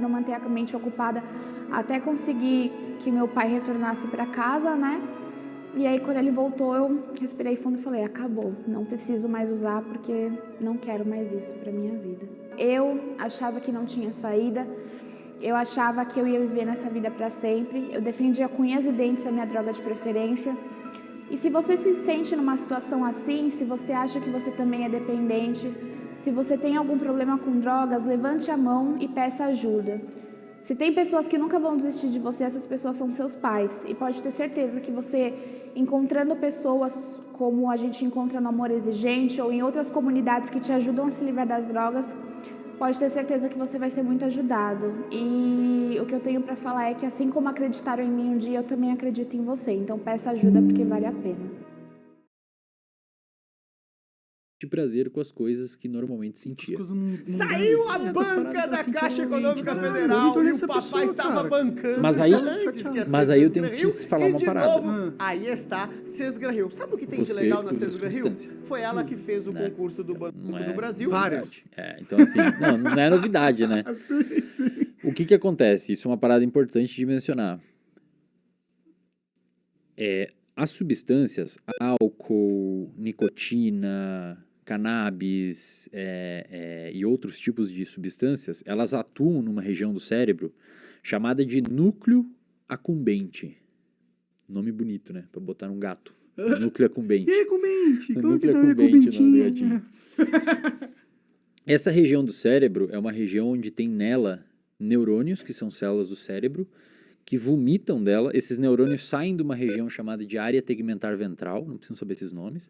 tentando manter a mente ocupada até conseguir que meu pai retornasse para casa, né? E aí, quando ele voltou, eu respirei fundo e falei, acabou, não preciso mais usar porque não quero mais isso para minha vida. Eu achava que não tinha saída, eu achava que eu ia viver nessa vida para sempre, eu defendia com unhas e dentes a minha droga de preferência. E se você se sente numa situação assim, se você acha que você também é dependente, se você tem algum problema com drogas, levante a mão e peça ajuda. Se tem pessoas que nunca vão desistir de você, essas pessoas são seus pais. E pode ter certeza que você, encontrando pessoas como a gente encontra no Amor Exigente ou em outras comunidades que te ajudam a se livrar das drogas, pode ter certeza que você vai ser muito ajudado. E o que eu tenho para falar é que assim como acreditaram em mim um dia, eu também acredito em você. Então peça ajuda porque vale a pena. De prazer com as coisas que normalmente sentia. Saiu a banca da Caixa Econômica Federal e o papai tava bancando. Mas aí eu tenho que te falar uma parada. Novo, aí está Cesgra Rio. Sabe o que tem de legal na Cesgra Rio? Foi ela que fez o concurso do Banco do Brasil. Várias. Então assim, não é novidade, né? Sim. O que acontece? Isso é uma parada importante de mencionar. As substâncias, álcool, nicotina, cannabis e outros tipos de substâncias, elas atuam numa região do cérebro chamada de núcleo acumbente. Nome bonito, né? Pra botar num gato. Núcleo acumbente. E acumbente? Núcleo acumbente, nome do gatinho. Essa região do cérebro é uma região onde tem nela neurônios, que são células do cérebro, que vomitam dela. Esses neurônios saem de uma região chamada de área tegmentar ventral, não precisam saber esses nomes,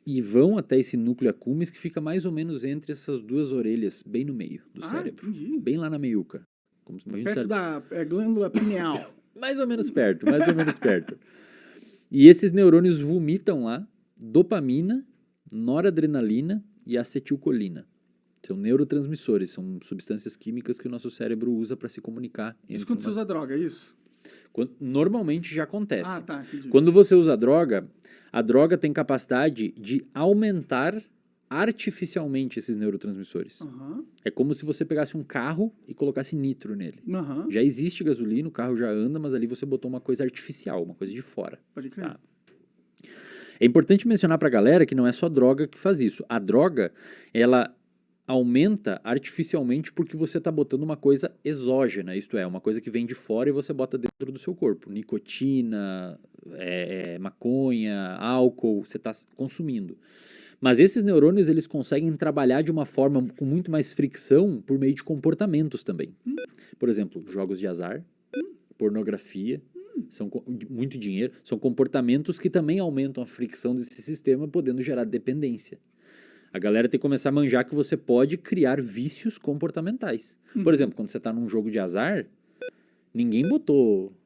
e vão até esse núcleo accumbens que fica mais ou menos entre essas duas orelhas, bem no meio do cérebro. Entendi. Bem lá na meiuca. Perto da glândula pineal. Mais ou menos perto, mais ou menos perto. E esses neurônios vomitam lá dopamina, noradrenalina e acetilcolina. São neurotransmissores, são substâncias químicas que o nosso cérebro usa para se comunicar. Isso quando você usa droga, é isso? Normalmente já acontece. Ah, tá, entendi. Quando você usa droga, a droga tem capacidade de aumentar artificialmente esses neurotransmissores. Uhum. É como se você pegasse um carro e colocasse nitro nele. Uhum. Já existe gasolina, o carro já anda, mas ali você botou uma coisa artificial, uma coisa de fora. Pode crer. Tá? É importante mencionar pra galera que não é só droga que faz isso. A droga, ela aumenta artificialmente porque você está botando uma coisa exógena, isto é, uma coisa que vem de fora e você bota dentro do seu corpo. Nicotina, maconha, álcool, você está consumindo. Mas esses neurônios, eles conseguem trabalhar de uma forma com muito mais fricção por meio de comportamentos também. Por exemplo, jogos de azar, pornografia, são muito dinheiro, são comportamentos que também aumentam a fricção desse sistema, podendo gerar dependência. A galera tem que começar a manjar que você pode criar vícios comportamentais. Por exemplo, quando você está num jogo de azar, ninguém botou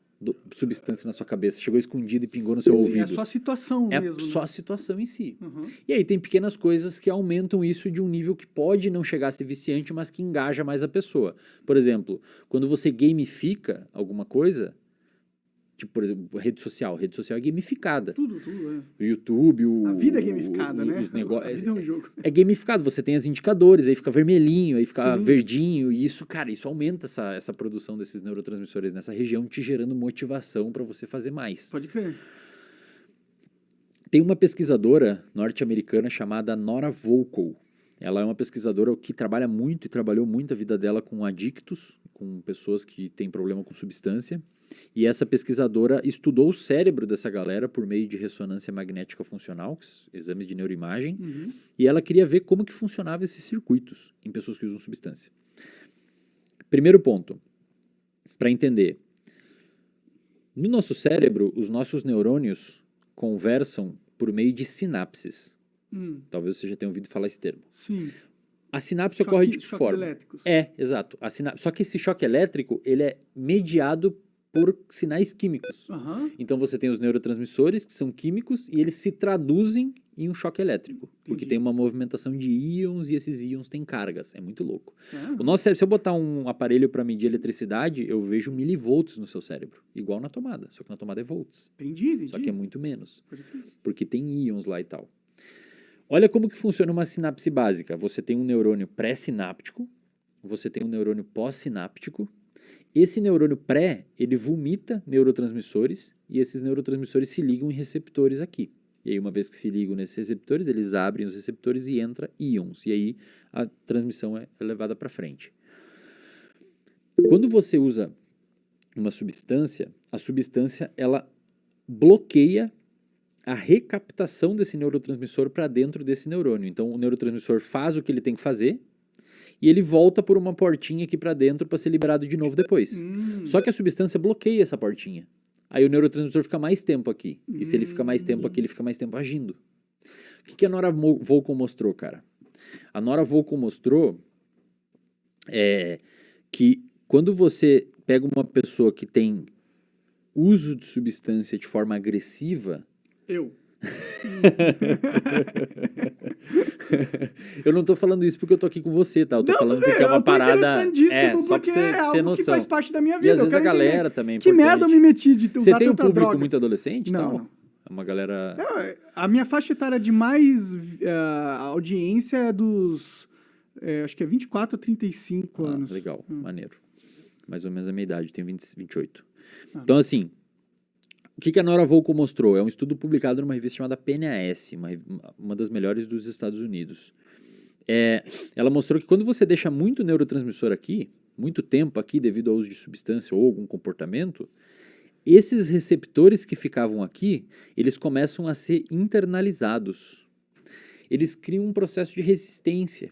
substância na sua cabeça, chegou escondido e pingou no seu ouvido. É só a situação mesmo. É só a situação em si. Uhum. E aí tem pequenas coisas que aumentam isso de um nível que pode não chegar a ser viciante, mas que engaja mais a pessoa. Por exemplo, quando você gamifica alguma coisa, tipo, por exemplo, rede social é gamificada. Tudo, O YouTube, a vida é gamificada, né? Os negócios, a vida é um jogo. É gamificado, você tem os indicadores, aí fica vermelhinho, aí fica Sim. verdinho, e isso, cara, isso aumenta essa produção desses neurotransmissores nessa região, te gerando motivação para você fazer mais. Pode crer. Tem uma pesquisadora norte-americana chamada Nora Volkow. Ela é uma pesquisadora que trabalha muito e trabalhou muito a vida dela com adictos, com pessoas que têm problema com substância. E essa pesquisadora estudou o cérebro dessa galera por meio de ressonância magnética funcional, exames de neuroimagem, e ela queria ver como que funcionavam esses circuitos em pessoas que usam substância. Primeiro ponto, para entender. No nosso cérebro, os nossos neurônios conversam por meio de sinapses. Talvez você já tenha ouvido falar esse termo. Sim. A sinapse ocorre de que forma? Elétricos. Exato. Só que esse choque elétrico, ele é mediado por sinais químicos. Uhum. Então você tem os neurotransmissores, que são químicos, e eles se traduzem em um choque elétrico. Porque tem uma movimentação de íons e esses íons têm cargas. É muito louco. O nosso cérebro, se eu botar um aparelho para medir eletricidade, eu vejo milivolts no seu cérebro. Igual na tomada, só que na tomada é volts. Entendi. Só que é muito menos. Porque tem íons lá e tal. Olha como que funciona uma sinapse básica. Você tem um neurônio pré-sináptico, você tem um neurônio pós-sináptico. Esse neurônio pré, ele vomita neurotransmissores e esses neurotransmissores se ligam em receptores aqui. E aí, uma vez que se ligam nesses receptores, eles abrem os receptores e entra íons. E aí, a transmissão é levada para frente. Quando você usa uma substância, a substância, ela bloqueia a recaptação desse neurotransmissor para dentro desse neurônio. Então, o neurotransmissor faz o que ele tem que fazer e ele volta por uma portinha aqui para dentro para ser liberado de novo depois. Só que a substância bloqueia essa portinha. Aí o neurotransmissor fica mais tempo aqui. E se ele fica mais tempo aqui, ele fica mais tempo agindo. O que a Nora Volkow mostrou, cara? A Nora Volkow mostrou que quando você pega uma pessoa que tem uso de substância de forma agressiva... Eu não tô falando isso porque eu tô aqui com você, tá? Eu tô falando porque é uma parada... Só pra você é algo ter noção. Que faz parte da minha vida. E às vezes a galera também é que merda eu me meti de usar Você tem um tanta público droga. muito adolescente? Não, tal? não. É uma galera... A minha faixa etária de mais audiência é dos... acho que é 24 a 35 anos. Legal, maneiro. Mais ou menos a minha idade, tenho 28. Então, assim... O que a Nora Volkow mostrou? É um estudo publicado numa revista chamada PNAS, uma das melhores dos Estados Unidos. Ela mostrou que quando você deixa muito neurotransmissor aqui, muito tempo aqui devido ao uso de substância ou algum comportamento, esses receptores que ficavam aqui, eles começam a ser internalizados. Eles criam um processo de resistência.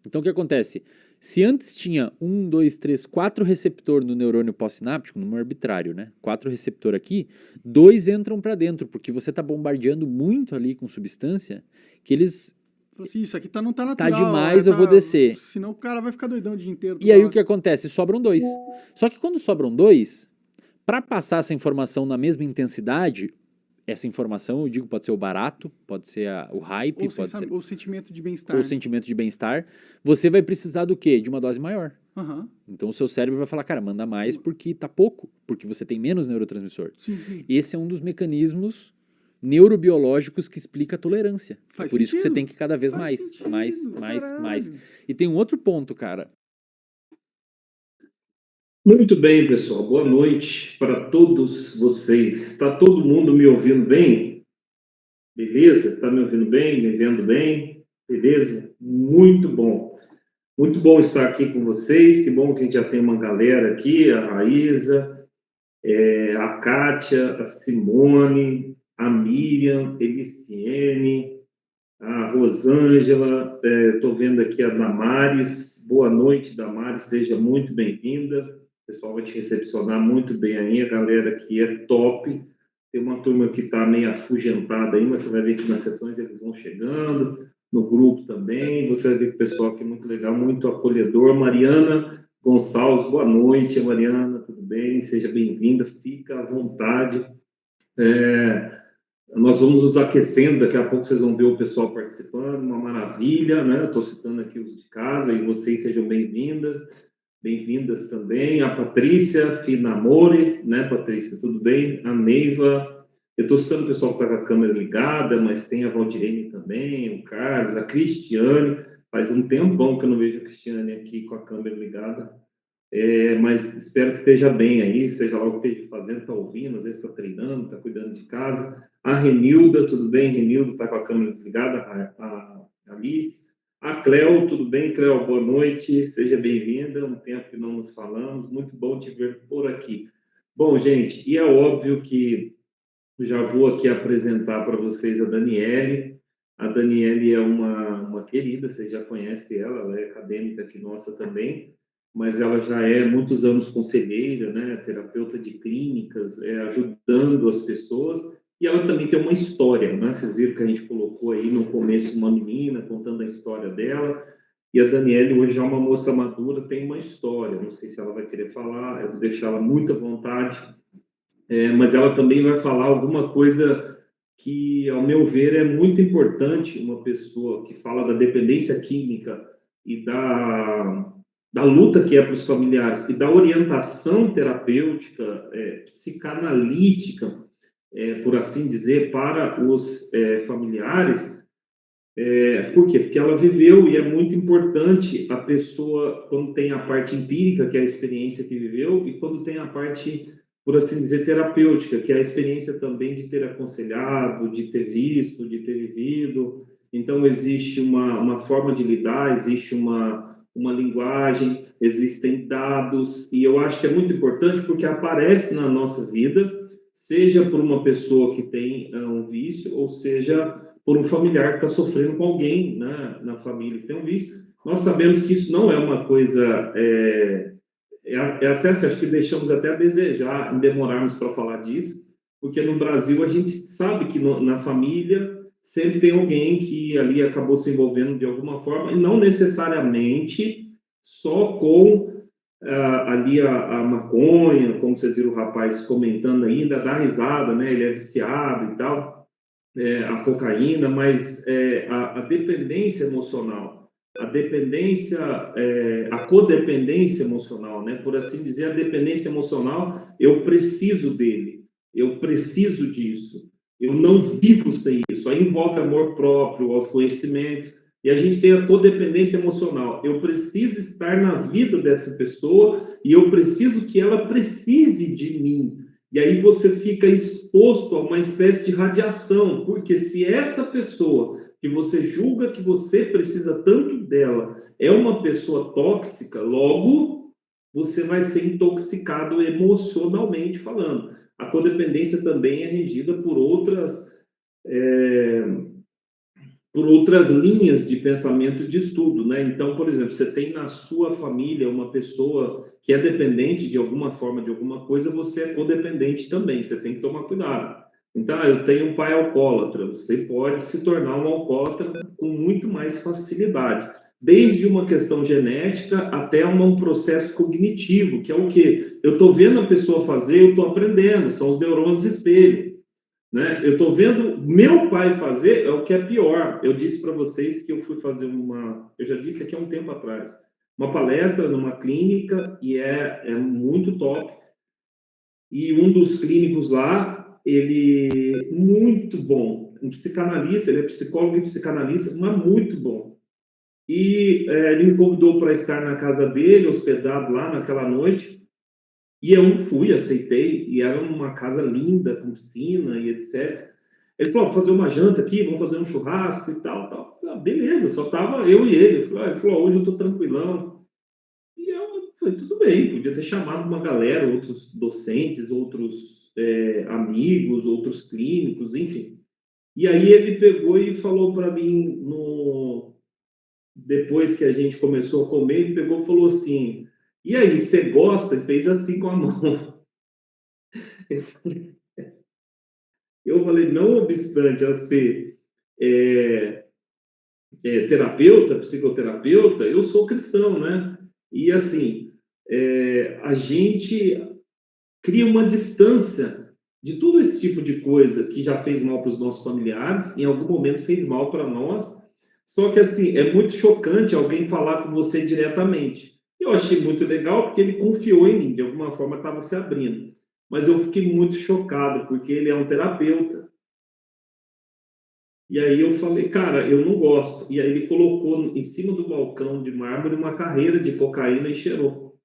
Então, o que acontece? Se antes tinha 1, 2, 3, 4 receptores no neurônio pós-sináptico, número arbitrário, né? 4 receptores aqui, 2 entram para dentro, porque você está bombardeando muito ali com substância, que eles... Isso aqui não tá natural. Tá demais, eu vou descer. Senão o cara vai ficar doidão o dia inteiro. E aí o que acontece? Sobram 2. Só que quando sobram 2, para passar essa informação na mesma intensidade... Essa informação, eu digo, pode ser o barato, pode ser o hype, pode ser... o sentimento de bem-estar. O sentimento de bem-estar. Você vai precisar do quê? De uma dose maior. Então o seu cérebro vai falar, cara, manda mais porque tá pouco, porque você tem menos neurotransmissor. Sim. Esse é um dos mecanismos neurobiológicos que explica a tolerância. Faz por isso que sentido. você tem que cada vez Faz mais. sentido, E tem um outro ponto, cara. Muito bem, pessoal. Boa noite para todos vocês. Está todo mundo me ouvindo bem? Beleza? Está me ouvindo bem? Me vendo bem? Beleza? Muito bom. Muito bom estar aqui com vocês. Que bom que a gente já tem uma galera aqui. A Raíza, a Kátia, a Simone, a Miriam, Eliciene, a Rosângela. Estou vendo aqui a Damares. Boa noite, Damares. Seja muito bem-vinda. O pessoal vai te recepcionar muito bem aí, a galera aqui é top. Tem uma turma que está meio afugentada aí, mas você vai ver que nas sessões eles vão chegando, no grupo também, você vai ver que o pessoal aqui é muito legal, muito acolhedor. Mariana Gonçalves, boa noite, Mariana, tudo bem? Seja bem-vinda, fica à vontade. Nós vamos nos aquecendo, daqui a pouco vocês vão ver o pessoal participando, uma maravilha, né? Estou citando aqui os de casa e vocês sejam bem-vindas também, a Patrícia Finamore, né, Patrícia, tudo bem? A Neiva, eu estou citando o pessoal que está com a câmera ligada, mas tem a Valdirene também, o Carlos, a Cristiane, faz um tempão que eu não vejo a Cristiane aqui com a câmera ligada, mas espero que esteja bem aí, seja lá o que esteja fazendo, está ouvindo, às vezes está treinando, está cuidando de casa. A Renilda, tudo bem? Renilda está com a câmera desligada, a Alice. A Cleo, tudo bem, Cleo? Boa noite, seja bem-vinda, um tempo que não nos falamos, muito bom te ver por aqui. Bom, gente, e é óbvio que já vou aqui apresentar para vocês a Daniele. A Daniele é uma querida, vocês já conhecem ela é acadêmica aqui nossa também, mas ela já é muitos anos conselheira, né, terapeuta de clínicas, ajudando as pessoas. E ela também tem uma história, né? Vocês viram que a gente colocou aí no começo uma menina contando a história dela. E a Daniele hoje já é uma moça madura, tem uma história. Não sei se ela vai querer falar, eu vou deixar ela muito à vontade. Mas ela também vai falar alguma coisa que, ao meu ver, é muito importante. Uma pessoa que fala da dependência química e da luta que é para os familiares e da orientação terapêutica, psicanalítica, por assim dizer, para os familiares, Por quê? Porque ela viveu e é muito importante a pessoa, quando tem a parte empírica, que é a experiência que viveu, e quando tem a parte, por assim dizer, terapêutica, que é a experiência também de ter aconselhado, de ter visto, de ter vivido. Então, existe uma forma de lidar, existe uma linguagem, existem dados, e eu acho que é muito importante porque aparece na nossa vida, seja por uma pessoa que tem um vício, ou seja por um familiar que está sofrendo com alguém, né, na família que tem um vício. Nós sabemos que isso não é uma coisa... até, acho que deixamos até a desejar em demorarmos para falar disso, porque no Brasil a gente sabe que na família sempre tem alguém que ali acabou se envolvendo de alguma forma, e não necessariamente só com ali a maconha, como vocês viram o rapaz comentando ainda, dá risada, né? Ele é viciado e tal, a cocaína, mas a dependência emocional, a dependência, a codependência emocional, né? Por assim dizer, a dependência emocional, eu preciso dele, eu preciso disso, eu não vivo sem isso. Aí envolve amor próprio, autoconhecimento, e a gente tem a codependência emocional. Eu preciso estar na vida dessa pessoa e eu preciso que ela precise de mim. E aí você fica exposto a uma espécie de radiação, porque se essa pessoa que você julga que você precisa tanto dela é uma pessoa tóxica, logo você vai ser intoxicado emocionalmente falando. A codependência também é regida por outras linhas de pensamento de estudo, né? Então, por exemplo, você tem na sua família uma pessoa que é dependente de alguma forma, de alguma coisa, você é codependente também, você tem que tomar cuidado. Então, eu tenho um pai alcoólatra, você pode se tornar um alcoólatra com muito mais facilidade, desde uma questão genética até um processo cognitivo, que é o quê? Eu estou vendo a pessoa fazer, eu estou aprendendo, são os neurônios espelho. Né? Eu estou vendo meu pai fazer, é o que é pior. Eu disse para vocês que eu fui fazer eu já disse aqui há um tempo atrás, uma palestra numa clínica e é muito top. E um dos clínicos lá, ele muito bom, um psicanalista, ele é psicólogo e psicanalista, mas muito bom. E ele me convidou para estar na casa dele, hospedado lá naquela noite. E eu fui, aceitei, e era uma casa linda, com piscina e etc. Ele falou, vou fazer uma janta aqui, vamos fazer um churrasco e tal. Beleza, só tava eu e ele. Ele falou, hoje eu tô tranquilão. E eu falei, tudo bem, podia ter chamado uma galera, outros docentes, outros amigos, outros clínicos, enfim. E aí ele pegou e falou para mim, depois que a gente começou a comer, ele pegou e falou assim, e aí, você gosta? E fez assim com a mão. Eu falei, não obstante a ser terapeuta, psicoterapeuta, eu sou cristão, né? E assim, a gente cria uma distância de todo esse tipo de coisa que já fez mal para os nossos familiares, em algum momento fez mal para nós. Só que assim, é muito chocante alguém falar com você diretamente. Eu achei muito legal porque ele confiou em mim, de alguma forma estava se abrindo. Mas eu fiquei muito chocado, porque ele é um terapeuta. E aí eu falei, cara, eu não gosto. E aí ele colocou em cima do balcão de mármore uma carreira de cocaína e cheirou.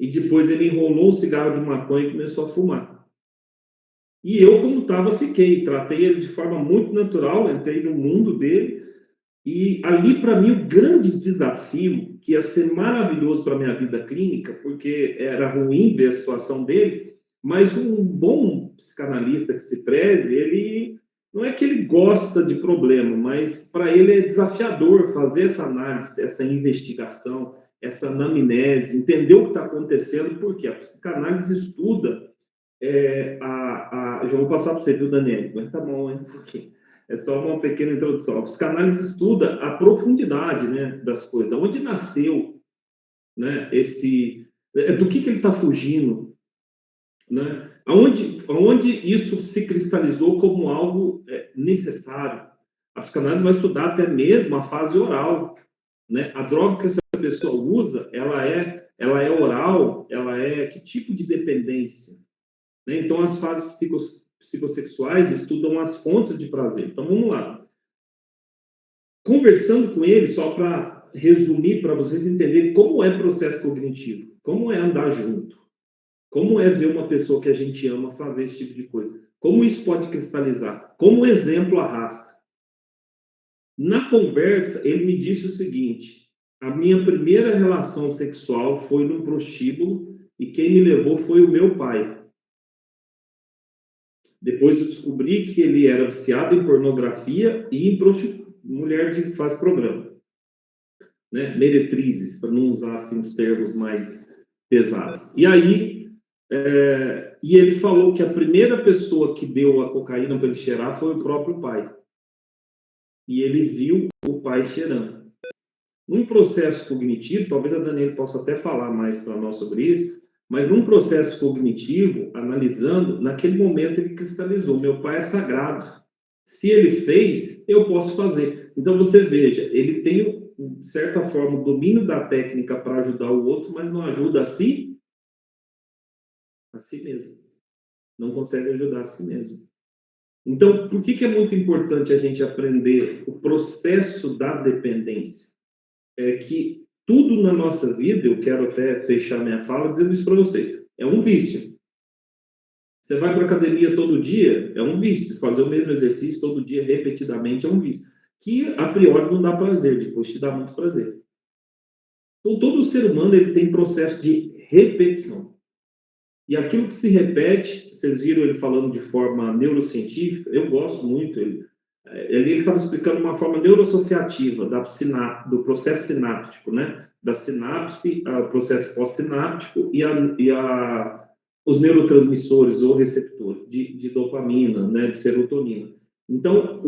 E depois ele enrolou um cigarro de maconha e começou a fumar. E eu, como estava, fiquei. Tratei ele de forma muito natural, entrei no mundo dele. E ali, para mim, o grande desafio, que ia ser maravilhoso para a minha vida clínica, porque era ruim ver a situação dele, mas um bom psicanalista que se preze, ele não é que ele gosta de problema, mas para ele é desafiador fazer essa análise, essa investigação, essa anamnese, entender o que está acontecendo, porque a psicanálise estuda já vou passar para você, viu, Daniel? Mas tá bom, hein? Porque é só uma pequena introdução. A psicanálise estuda a profundidade, né, das coisas, onde nasceu, né, do que ele está fugindo, né? Aonde isso se cristalizou como algo necessário. A psicanálise vai estudar até mesmo a fase oral, né? A droga que essa pessoa usa, ela é oral, ela é que tipo de dependência, né? Então as fases psicossexuais estudam as fontes de prazer. Então vamos lá. conversando com ele, só para resumir, para vocês entenderem como é processo cognitivo, como é andar junto, como é ver uma pessoa que a gente ama fazer esse tipo de coisa, como isso pode cristalizar, como o exemplo arrasta. Na conversa, ele me disse o seguinte: a minha primeira relação sexual foi num prostíbulo e quem me levou foi o meu pai. Depois eu descobri que ele era viciado em pornografia e em mulher que faz programa, né? Meretrizes, para não usar assim, os termos mais pesados. E aí, e ele falou que a primeira pessoa que deu a cocaína para ele cheirar foi o próprio pai. E ele viu o pai cheirando. Num processo cognitivo, talvez a Daniela possa até falar mais para nós sobre isso, mas num processo cognitivo, analisando, naquele momento ele cristalizou: meu pai é sagrado. Se ele fez, eu posso fazer. Então você veja, ele tem, de certa forma, o domínio da técnica para ajudar o outro, mas não ajuda a si mesmo. Não consegue ajudar a si mesmo. Então, por que é muito importante a gente aprender o processo da dependência? É que tudo na nossa vida, eu quero até fechar minha fala dizendo isso para vocês, é um vício. Você vai para a academia todo dia, é um vício. Fazer o mesmo exercício todo dia, repetidamente, é um vício. Que, a priori, não dá prazer, depois te dá muito prazer. Então, todo ser humano ele tem processo de repetição. E aquilo que se repete, vocês viram ele falando de forma neurocientífica, eu gosto muito, ele estava explicando uma forma neuroassociativa do processo sináptico, né? Da sinapse, o processo pós-sináptico e os neurotransmissores ou receptores de dopamina, né? De serotonina. Então,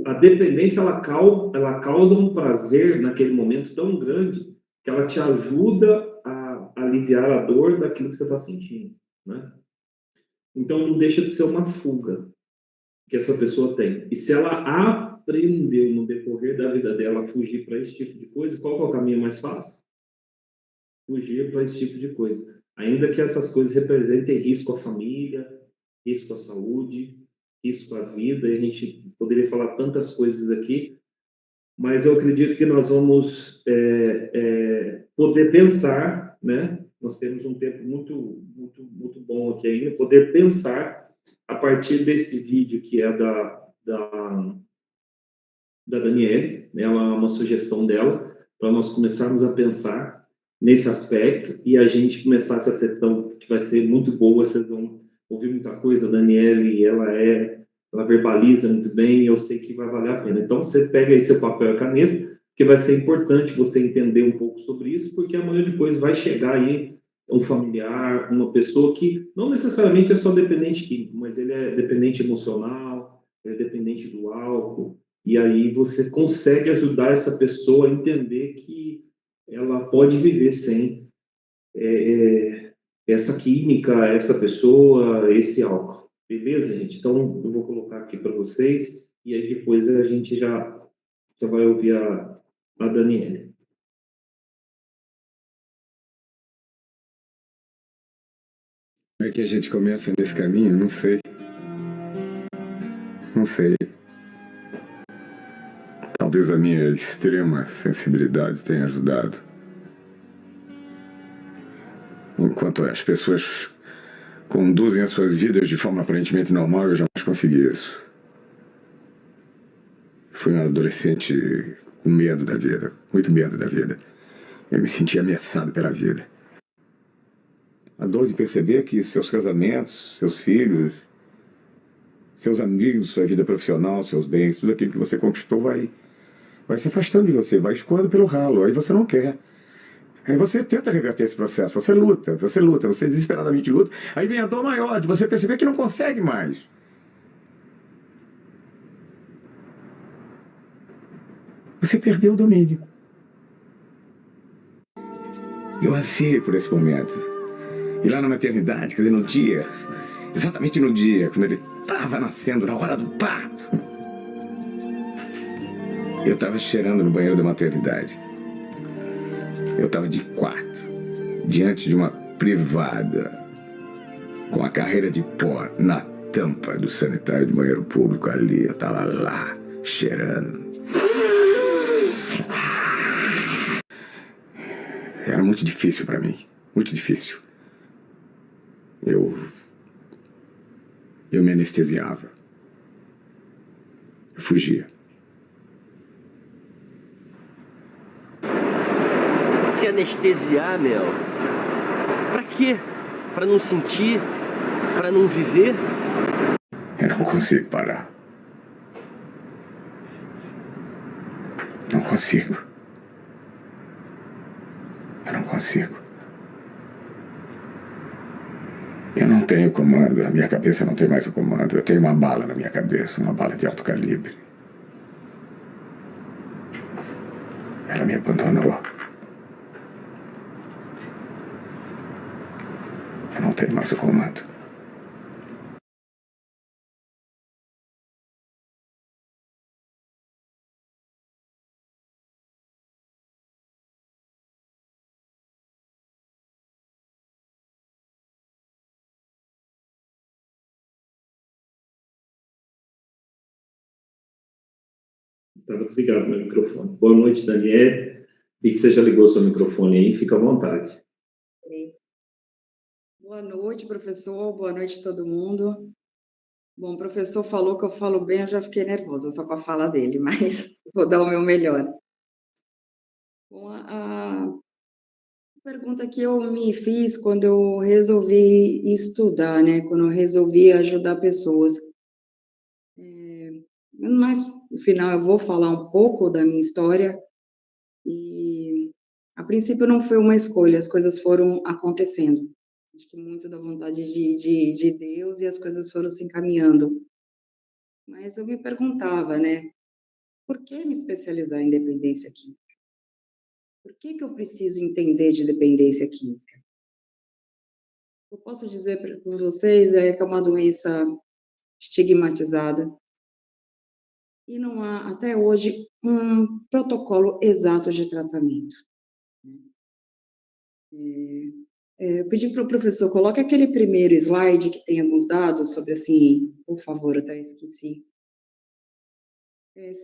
a dependência, ela causa um prazer naquele momento tão grande que ela te ajuda a aliviar a dor daquilo que você está sentindo, né? Então, não deixa de ser uma fuga que essa pessoa tem. E se ela aprendeu no decorrer da vida dela a fugir para esse tipo de coisa, qual é o caminho mais fácil? Fugir para esse tipo de coisa. Ainda que essas coisas representem risco à família, risco à saúde, risco à vida, e a gente poderia falar tantas coisas aqui, mas eu acredito que nós vamos poder pensar, né? Nós temos um tempo muito, muito, muito bom aqui ainda, poder pensar a partir desse vídeo que é da Daniele, ela é uma sugestão dela, para nós começarmos a pensar nesse aspecto e a gente começar essa sessão que vai ser muito boa. Vocês vão ouvir muita coisa. A Daniele, ela verbaliza muito bem, eu sei que vai valer a pena. Então, você pega aí seu papel e caneta, que vai ser importante você entender um pouco sobre isso, porque amanhã depois vai chegar aí um familiar, uma pessoa que não necessariamente é só dependente químico, mas ele é dependente emocional, é dependente do álcool, e aí você consegue ajudar essa pessoa a entender que ela pode viver sem essa química, essa pessoa, esse álcool. Beleza, gente? Então, eu vou colocar aqui para vocês, e aí depois a gente já vai ouvir a Daniele. Como é que a gente começa nesse caminho? Não sei. Não sei. Talvez a minha extrema sensibilidade tenha ajudado. Enquanto as pessoas conduzem as suas vidas de forma aparentemente normal, eu jamais consegui isso. Fui um adolescente com medo da vida, muito medo da vida. Eu me sentia ameaçado pela vida. A dor de perceber que seus casamentos, seus filhos, seus amigos, sua vida profissional, seus bens, tudo aquilo que você conquistou vai se afastando de você, vai escoando pelo ralo, aí você não quer. Aí você tenta reverter esse processo, você luta, você desesperadamente luta, aí vem a dor maior de você perceber que não consegue mais. Você perdeu o domínio. Eu ansiei por esse momento. E lá na maternidade, quer dizer, no dia, exatamente no dia, quando ele estava nascendo, na hora do parto, eu estava cheirando no banheiro da maternidade. Eu estava de quarto, diante de uma privada, com a carreira de pó na tampa do sanitário do banheiro público ali. Eu estava lá, cheirando. Era muito difícil para mim, muito difícil. Eu me anestesiava. Eu fugia. Se anestesiar, Mel? Pra quê? Pra não sentir? Pra não viver? Eu não consigo parar. Não consigo. Eu não consigo. Eu não tenho comando, a minha cabeça não tem mais o comando. Eu tenho uma bala na minha cabeça, uma bala de alto calibre. Ela me abandonou. Eu não tenho mais o comando. Estava desligado meu microfone. Boa noite, Daniel. E que você já ligou seu microfone aí, fica à vontade. Boa noite, professor. Boa noite, todo mundo. Bom, o professor falou que eu falo bem, eu já fiquei nervosa só com a fala dele, mas vou dar o meu melhor. Bom, a pergunta que eu me fiz quando eu resolvi estudar, né? Quando eu resolvi ajudar pessoas. Mas, no final, eu vou falar um pouco da minha história. E, a princípio, não foi uma escolha, as coisas foram acontecendo. Acho que muito da vontade de Deus e as coisas foram se encaminhando. Mas eu me perguntava, né? Por que me especializar em dependência química? Por que eu preciso entender de dependência química? Eu posso dizer para vocês que é uma doença estigmatizada e não há, até hoje, um protocolo exato de tratamento. Eu pedi para o professor, coloque aquele primeiro slide que tem alguns dados sobre, assim, por favor, eu até esqueci.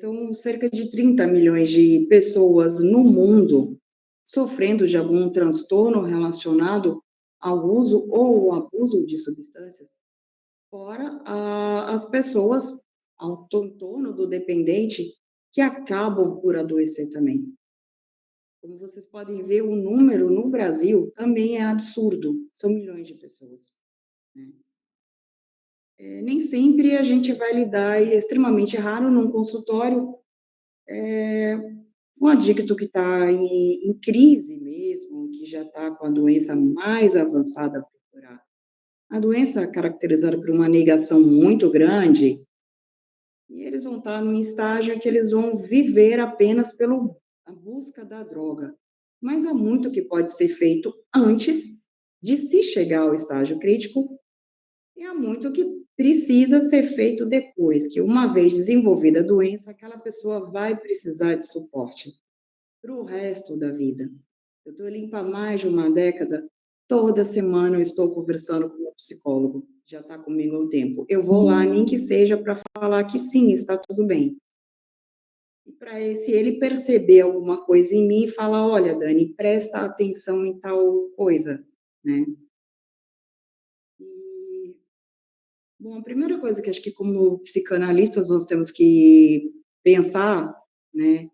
São cerca de 30 milhões de pessoas no mundo sofrendo de algum transtorno relacionado ao uso ou ao abuso de substâncias, fora as pessoas ao entorno do dependente que acabam por adoecer também. Como vocês podem ver, o número no Brasil também é absurdo, são milhões de pessoas, né? Nem sempre a gente vai lidar, e é extremamente raro num consultório, um adicto que está em crise mesmo, que já está com a doença mais avançada a procurar. A doença é caracterizada por uma negação muito grande, e eles vão estar num estágio em que eles vão viver apenas pela busca da droga. Mas há muito que pode ser feito antes de se chegar ao estágio crítico, e há muito que precisa ser feito depois, que uma vez desenvolvida a doença, aquela pessoa vai precisar de suporte para o resto da vida. Eu estou limpa há mais de uma década, toda semana eu estou conversando com o meu psicólogo, já está comigo há um tempo. Eu vou lá, nem que seja para falar que sim, está tudo bem. E para se ele perceber alguma coisa em mim e falar, olha, Dani, presta atenção em tal coisa, né? E, bom, a primeira coisa que acho que como psicanalistas nós temos que pensar, né?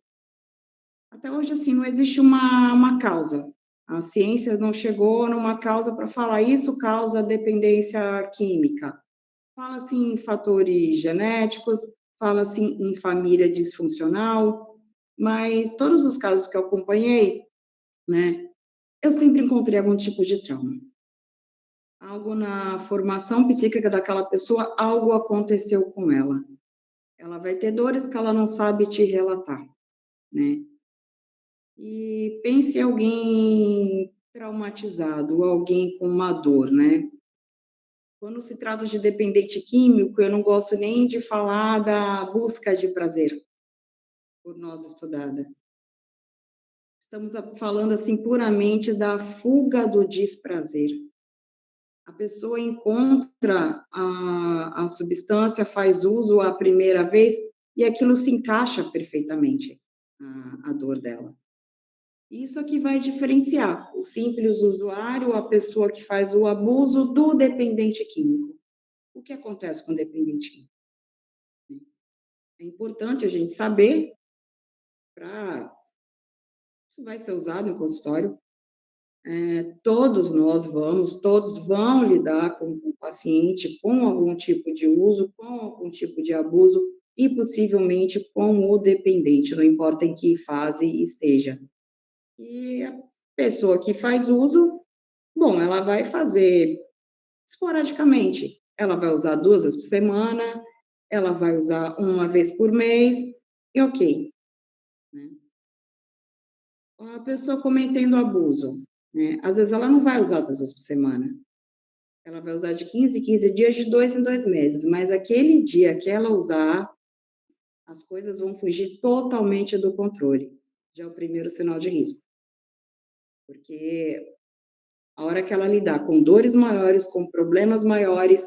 Até hoje, assim, não existe uma causa. A ciência não chegou numa causa para falar isso causa dependência química. Fala-se em fatores genéticos, fala-se em família disfuncional, mas todos os casos que eu acompanhei, né, eu sempre encontrei algum tipo de trauma. Algo na formação psíquica daquela pessoa, algo aconteceu com ela. Ela vai ter dores que ela não sabe te relatar, né? E pense em alguém traumatizado, alguém com uma dor, né? Quando se trata de dependente químico, eu não gosto nem de falar da busca de prazer, por nós estudada. Estamos falando, assim, puramente da fuga do desprazer. A pessoa encontra a substância, faz uso a primeira vez, e aquilo se encaixa perfeitamente, a dor dela. Isso aqui vai diferenciar o simples usuário, a pessoa que faz o abuso, do dependente químico. O que acontece com o dependente químico? É importante a gente saber, isso vai ser usado em consultório, todos vão lidar com o paciente com algum tipo de uso, com algum tipo de abuso e possivelmente com o dependente, não importa em que fase esteja. E a pessoa que faz uso, bom, ela vai fazer esporadicamente. Ela vai usar 2 vezes por semana, ela vai usar 1 vez por mês, e ok, né. A pessoa cometendo abuso, né, às vezes ela não vai usar 2 vezes por semana, ela vai usar de 15 em 15 dias, de 2 em 2 meses, mas aquele dia que ela usar, as coisas vão fugir totalmente do controle. Já é o primeiro sinal de risco. Porque a hora que ela lidar com dores maiores, com problemas maiores,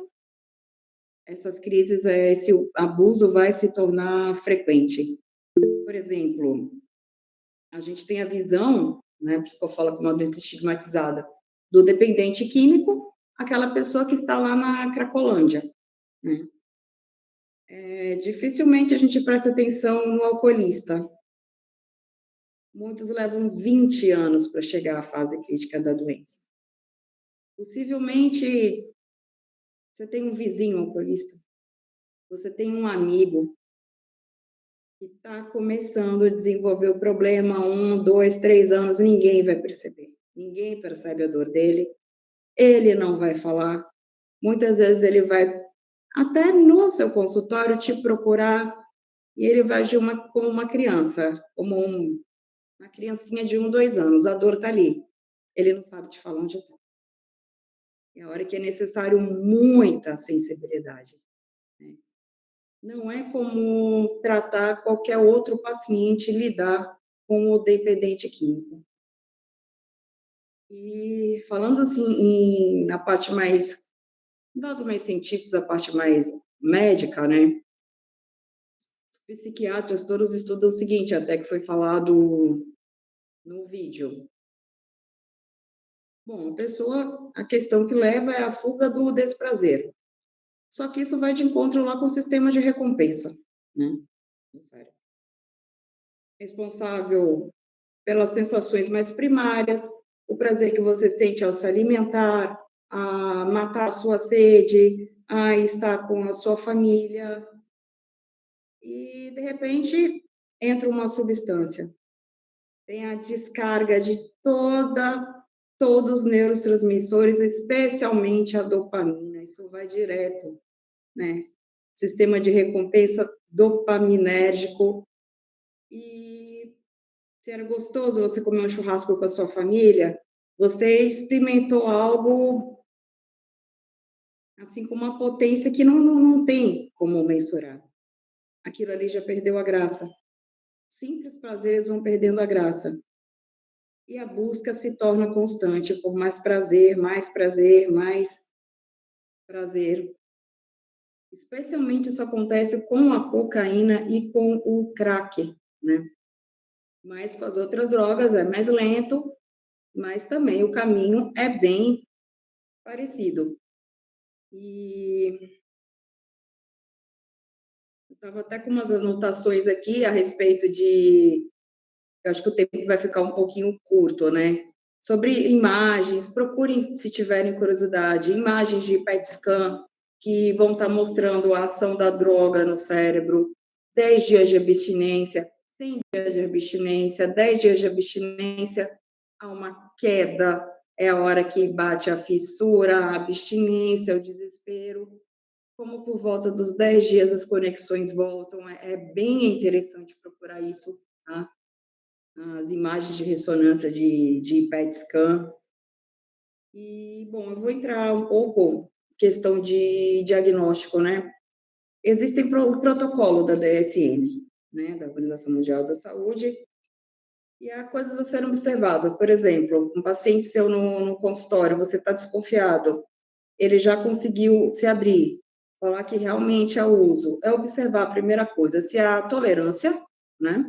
essas crises, esse abuso vai se tornar frequente. Por exemplo, a gente tem a visão, né, por isso que eu falo que é uma doença estigmatizada, do dependente químico, aquela pessoa que está lá na Cracolândia, né. Dificilmente a gente presta atenção no alcoolista. Muitos levam 20 anos para chegar à fase crítica da doença. Possivelmente, você tem um vizinho alcoolista, você tem um amigo que está começando a desenvolver o problema, 1, 2, 3 anos, ninguém vai perceber. Ninguém percebe a dor dele, ele não vai falar. Muitas vezes ele vai até no seu consultório te procurar e ele vai agir como uma criança, como uma criancinha de 1, 2 anos, a dor está ali. Ele não sabe te falar onde está. É a hora que é necessário muita sensibilidade, né. Não é como tratar qualquer outro paciente, lidar com o dependente químico. E falando assim na parte mais, dados mais científicos, a parte mais médica, né, os psiquiatras todos estudam o seguinte, até que foi falado no vídeo. Bom, a questão que leva é a fuga do desprazer. Só que isso vai de encontro lá com o sistema de recompensa, né, do cérebro. Responsável pelas sensações mais primárias, o prazer que você sente ao se alimentar, a matar a sua sede, a estar com a sua família. E, de repente, entra uma substância. Tem a descarga de todos os neurotransmissores, especialmente a dopamina. Isso vai direto, né? Sistema de recompensa dopaminérgico. E se era gostoso você comer um churrasco com a sua família, você experimentou algo, assim, com uma potência que não tem como mensurar. Aquilo ali já perdeu a graça. Simples prazeres vão perdendo a graça. E a busca se torna constante por mais prazer, mais prazer, mais prazer. Especialmente isso acontece com a cocaína e com o crack, né? Mas com as outras drogas é mais lento, mas também o caminho é bem parecido. E eu estava até com umas anotações aqui a respeito de, eu acho que o tempo vai ficar um pouquinho curto, né? Sobre imagens, procurem, se tiverem curiosidade, imagens de PET scan que vão estar mostrando a ação da droga no cérebro, 10 dias de abstinência, 100 dias de abstinência, 10 dias de abstinência, há uma queda, é a hora que bate a fissura, a abstinência, o desespero. Como por volta dos 10 dias as conexões voltam, é bem interessante procurar isso, tá? As imagens de ressonância de PET scan. E, bom, eu vou entrar um pouco em questão de diagnóstico, né? Existem o protocolo da DSM, né, da Organização Mundial da Saúde, e há coisas a serem observadas. Por exemplo, um paciente seu no consultório, você está desconfiado, ele já conseguiu se abrir, falar que realmente é o uso. É observar a primeira coisa, se há tolerância, né?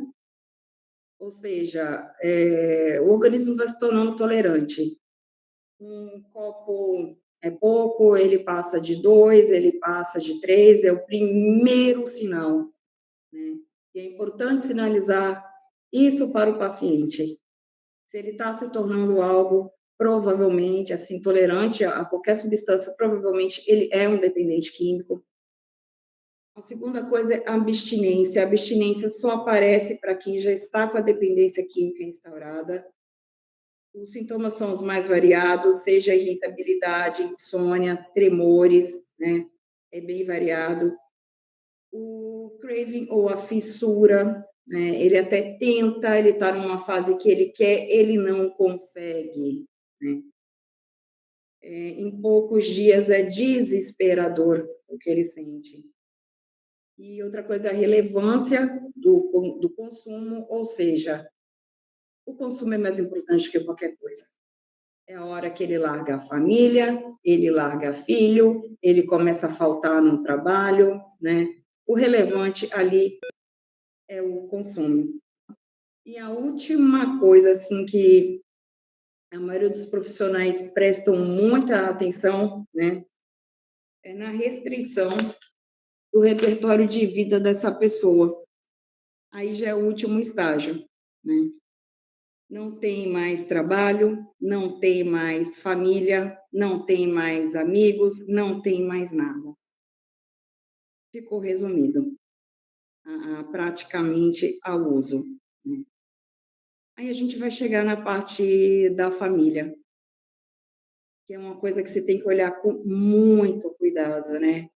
Ou seja, o organismo vai se tornando tolerante. Um copo é pouco, ele passa de 2, ele passa de 3, é o primeiro sinal, né? E é importante sinalizar isso para o paciente. Se ele está se tornando algo, provavelmente, assim, tolerante a qualquer substância, provavelmente ele é um dependente químico. A segunda coisa é a abstinência. A abstinência só aparece para quem já está com a dependência química instaurada. Os sintomas são os mais variados, seja irritabilidade, insônia, tremores, né? É bem variado. O craving ou a fissura, né? Ele até tenta, ele está numa fase que ele quer, ele não consegue, né? Em poucos dias é desesperador o que ele sente. E outra coisa, a relevância do consumo, ou seja, o consumo é mais importante que qualquer coisa. É a hora que ele larga a família, ele larga filho, ele começa a faltar no trabalho, né? O relevante ali é o consumo. E a última coisa, assim, que a maioria dos profissionais prestam muita atenção, né? É na restrição do repertório de vida dessa pessoa. Aí já é o último estágio, né? Não tem mais trabalho, não tem mais família, não tem mais amigos, não tem mais nada. Ficou resumido, praticamente ao uso, né? Aí a gente vai chegar na parte da família, que é uma coisa que você tem que olhar com muito cuidado, né?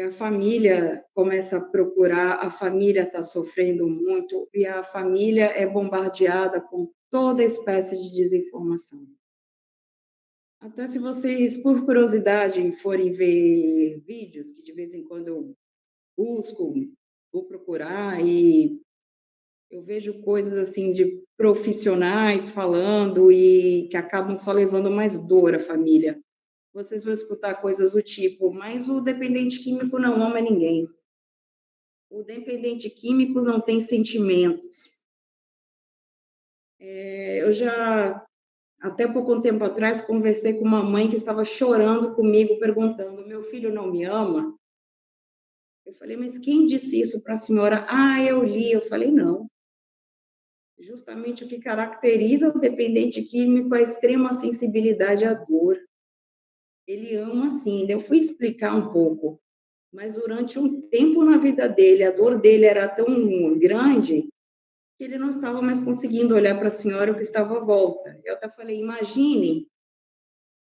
A família começa a procurar, a família está sofrendo muito e a família é bombardeada com toda espécie de desinformação. Até se vocês, por curiosidade, forem ver vídeos, que de vez em quando eu busco, vou procurar e eu vejo coisas assim de profissionais falando e que acabam só levando mais dor à família. Vocês vão escutar coisas do tipo, mas o dependente químico não ama ninguém. O dependente químico não tem sentimentos. Eu já, até pouco tempo atrás, conversei com uma mãe que estava chorando comigo, perguntando, meu filho não me ama? Eu falei, mas quem disse isso para a senhora? Ah, eu li. Eu falei, não. Justamente o que caracteriza o dependente químico é a extrema sensibilidade à dor. Ele ama sim. Eu fui explicar um pouco, mas durante um tempo na vida dele, a dor dele era tão grande que ele não estava mais conseguindo olhar para a senhora que estava à volta. Eu até falei, imagine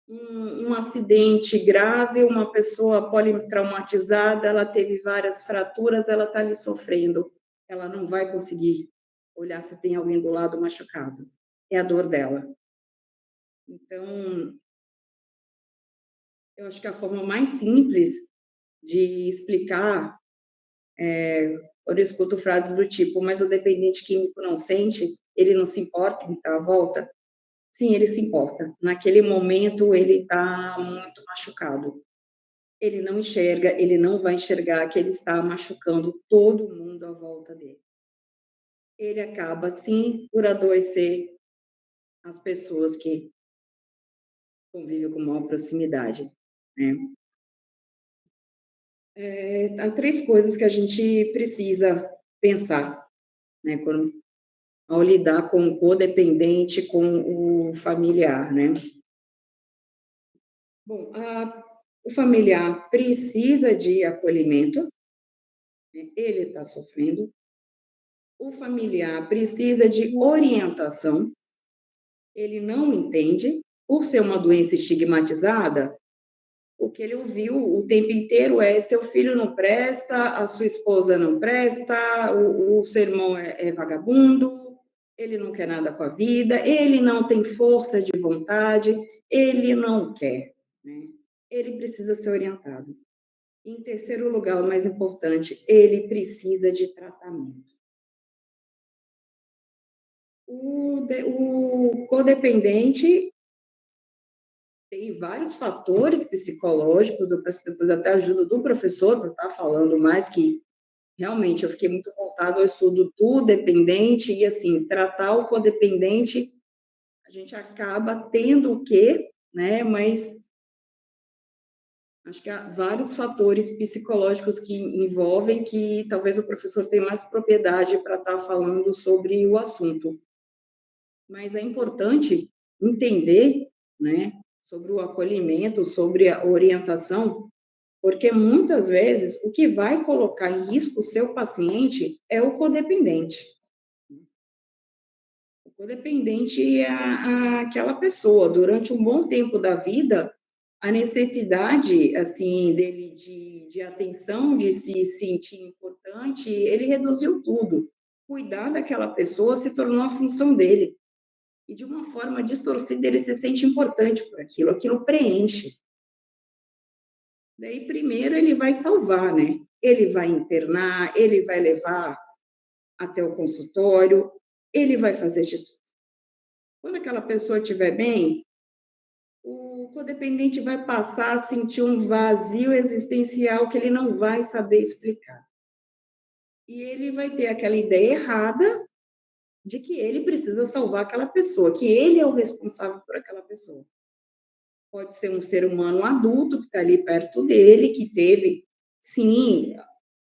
um acidente grave, uma pessoa politraumatizada, ela teve várias fraturas, ela está ali sofrendo. Ela não vai conseguir olhar se tem alguém do lado machucado. É a dor dela. Então, eu acho que a forma mais simples de explicar, quando eu escuto frases do tipo, mas o dependente químico não sente, ele não se importa em estar à volta. Sim, ele se importa. Naquele momento, ele está muito machucado. Ele não enxerga, ele não vai enxergar que ele está machucando todo mundo à volta dele. Ele acaba, sim, por adoecer as pessoas que convivem com maior proximidade, né? Há 3 coisas que a gente precisa pensar, né, ao lidar com o codependente, com o familiar, né? Bom, o familiar precisa de acolhimento, né? Ele está sofrendo. O familiar precisa de orientação, ele não entende, por ser uma doença estigmatizada, o que ele ouviu o tempo inteiro é seu filho não presta, a sua esposa não presta, o seu irmão é vagabundo, ele não quer nada com a vida, ele não tem força de vontade, ele não quer, né? Ele precisa ser orientado. Em terceiro lugar, o mais importante, ele precisa de tratamento. O codependente tem vários fatores psicológicos, depois até a ajuda do professor para estar falando mais que realmente eu fiquei muito voltada ao estudo do dependente e, assim, tratar o codependente, a gente acaba tendo o quê, né, mas acho que há vários fatores psicológicos que envolvem que talvez o professor tenha mais propriedade para estar falando sobre o assunto. Mas é importante entender, né, sobre o acolhimento, sobre a orientação, porque muitas vezes o que vai colocar em risco o seu paciente é o codependente. O codependente é aquela pessoa, durante um bom tempo da vida, a necessidade, assim, dele de atenção, de se sentir importante, ele reduziu tudo. Cuidar daquela pessoa se tornou a função dele. E de uma forma distorcida, ele se sente importante por aquilo, aquilo preenche. Daí, primeiro, ele vai salvar, né? Ele vai internar, ele vai levar até o consultório, ele vai fazer de tudo. Quando aquela pessoa estiver bem, o codependente vai passar a sentir um vazio existencial que ele não vai saber explicar. E ele vai ter aquela ideia errada de que ele precisa salvar aquela pessoa, que ele é o responsável por aquela pessoa. Pode ser um ser humano adulto que está ali perto dele, que teve, sim,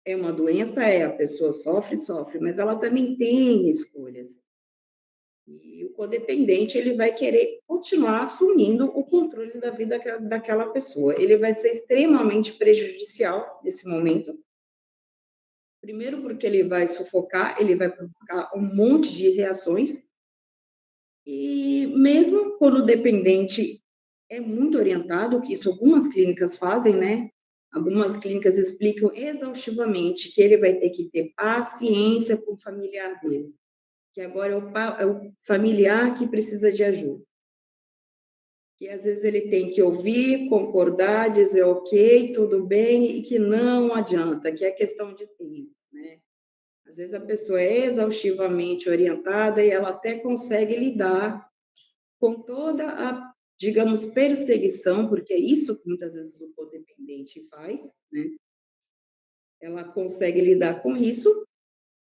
é uma doença, a pessoa sofre, mas ela também tem escolhas. E o codependente, ele vai querer continuar assumindo o controle da vida daquela pessoa. Ele vai ser extremamente prejudicial nesse momento. Primeiro porque ele vai sufocar, ele vai provocar um monte de reações. E mesmo quando o dependente é muito orientado, que isso algumas clínicas fazem, né? Algumas clínicas explicam exaustivamente que ele vai ter que ter paciência com o familiar dele, que agora é o familiar que precisa de ajuda. Que às vezes ele tem que ouvir, concordar, dizer ok, tudo bem, e que não adianta, que é questão de tempo, né? Às vezes a pessoa é exaustivamente orientada e ela até consegue lidar com toda a, digamos, perseguição, porque é isso que muitas vezes o codependente faz, né? Ela consegue lidar com isso,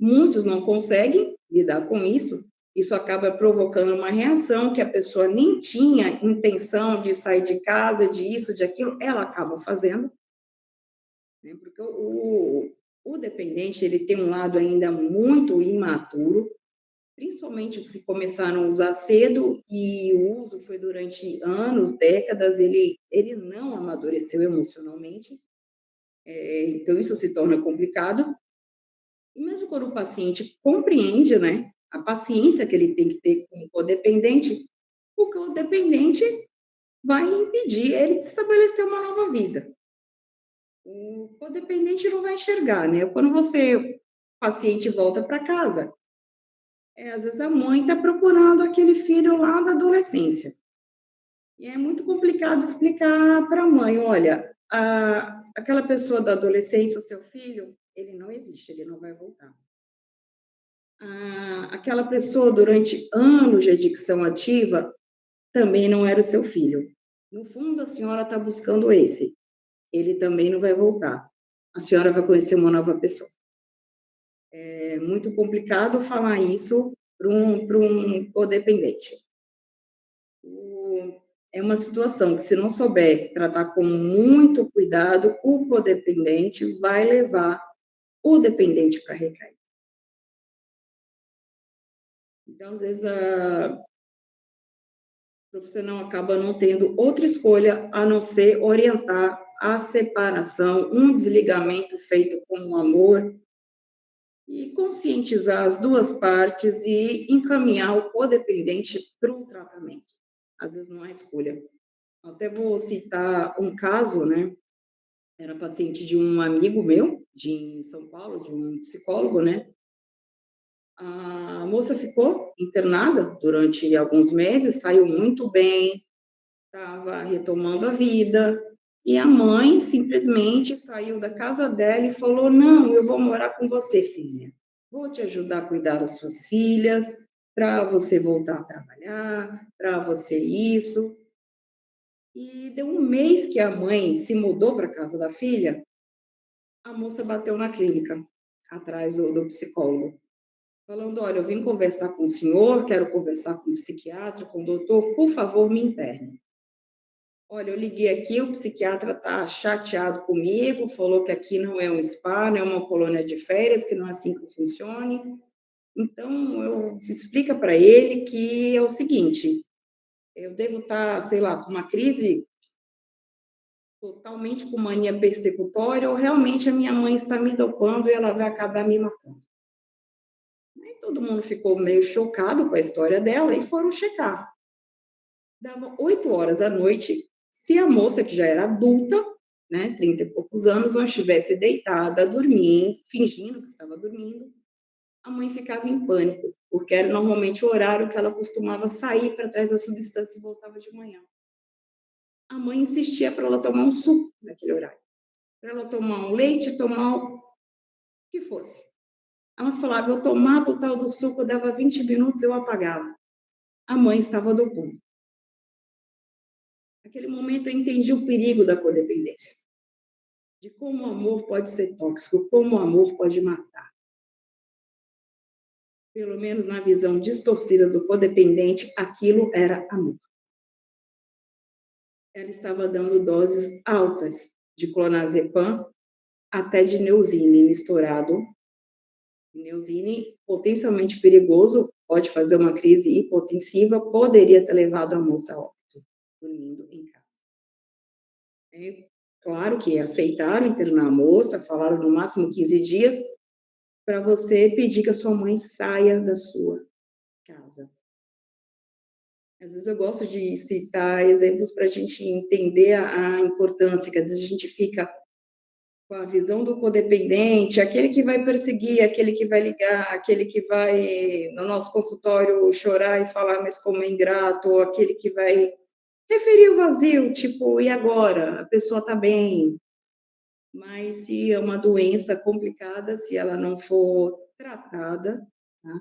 muitos não conseguem lidar com isso acaba provocando uma reação que a pessoa nem tinha intenção de sair de casa, de isso, de aquilo, ela acaba fazendo, né? Porque o dependente, ele tem um lado ainda muito imaturo, principalmente se começaram a usar cedo, e o uso foi durante anos, décadas, ele não amadureceu emocionalmente, então isso se torna complicado. E mesmo quando o paciente compreende, né, a paciência que ele tem que ter com o codependente, o codependente vai impedir ele de estabelecer uma nova vida. O codependente não vai enxergar, né? Quando o paciente volta para casa, às vezes a mãe está procurando aquele filho lá da adolescência. E é muito complicado explicar para a mãe, olha, aquela pessoa da adolescência, o seu filho, ele não existe, ele não vai voltar. Aquela pessoa, durante anos de adicção ativa, também não era o seu filho. No fundo, a senhora está buscando esse. Ele também não vai voltar. A senhora vai conhecer uma nova pessoa. É muito complicado falar isso para um codependente. É uma situação que, se não soubesse tratar com muito cuidado, o codependente vai levar o dependente para recair. Então, às vezes, o profissional acaba não tendo outra escolha a não ser orientar a separação, um desligamento feito com amor, e conscientizar as duas partes e encaminhar o codependente para o tratamento. Às vezes não há escolha. Até vou citar um caso, né? Era paciente de um amigo meu, de São Paulo, de um psicólogo, né? A moça ficou internada durante alguns meses, saiu muito bem, estava retomando a vida, e a mãe simplesmente saiu da casa dela e falou: não, eu vou morar com você, filha. Vou te ajudar a cuidar das suas filhas, para você voltar a trabalhar, para você isso. E deu um mês que a mãe se mudou para a casa da filha, a moça bateu na clínica. atrás do psicólogo, falando: olha, eu vim conversar com o senhor, quero conversar com o psiquiatra, com o doutor, por favor, me interne. Olha, eu liguei aqui, o psiquiatra está chateado comigo, falou que aqui não é um spa, não é uma colônia de férias, que não é assim que funcione. Então, eu explica para ele que é o seguinte, eu devo estar, sei lá, com uma crise totalmente com mania persecutória, ou realmente a minha mãe está me dopando e ela vai acabar me matando. Aí todo mundo ficou meio chocado com a história dela e foram checar. Dava 8 horas da noite, se a moça, que já era adulta, né, 30 e poucos anos, não estivesse deitada, dormindo, fingindo que estava dormindo, a mãe ficava em pânico, porque era normalmente o horário que ela costumava sair para trás da substância e voltava de manhã. A mãe insistia para ela tomar um suco naquele horário, para ela tomar um leite, tomar o que fosse. Ela falava, eu tomava o tal do suco, dava 20 minutos, eu apagava. A mãe estava dopando. Naquele momento eu entendi o perigo da codependência, de como o amor pode ser tóxico, como o amor pode matar. Pelo menos na visão distorcida do codependente, aquilo era amor. Ela estava dando doses altas de clonazepam, até de Neosine misturado. Neosine, potencialmente perigoso, pode fazer uma crise hipotensiva, poderia ter levado a moça a óbito, dormindo em casa. É claro que aceitaram internar a moça, falaram no máximo 15 dias, para você pedir que a sua mãe saia da sua casa. Às vezes eu gosto de citar exemplos para a gente entender a importância, que às vezes a gente fica com a visão do codependente, aquele que vai perseguir, aquele que vai ligar, aquele que vai no nosso consultório chorar e falar, mas como é ingrato, ou aquele que vai referir o vazio, tipo, e agora? A pessoa está bem, mas se é uma doença complicada, se ela não for tratada, tá?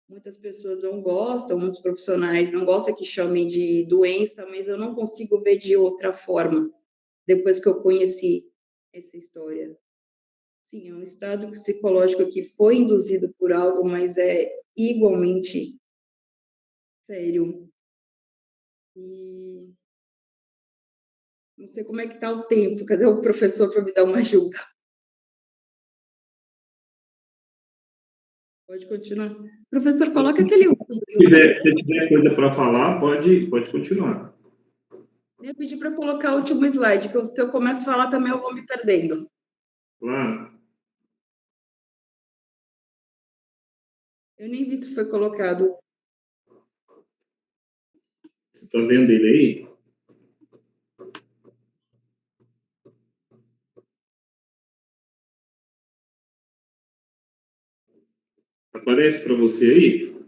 Muitas pessoas não gostam, muitos profissionais não gostam que chamem de doença, mas eu não consigo ver de outra forma, depois que eu conheci essa história. Sim, é um estado psicológico que foi induzido por algo, mas é igualmente sério. E não sei como é que está o tempo, cadê o professor para me dar uma ajuda? Pode continuar. Professor, coloca aquele último slide. Se tiver coisa para falar, pode continuar. Eu pedi para colocar o último slide, que se eu começo a falar também eu vou me perdendo. Claro. Eu nem vi se foi colocado. Você está vendo ele aí? Aparece para você aí?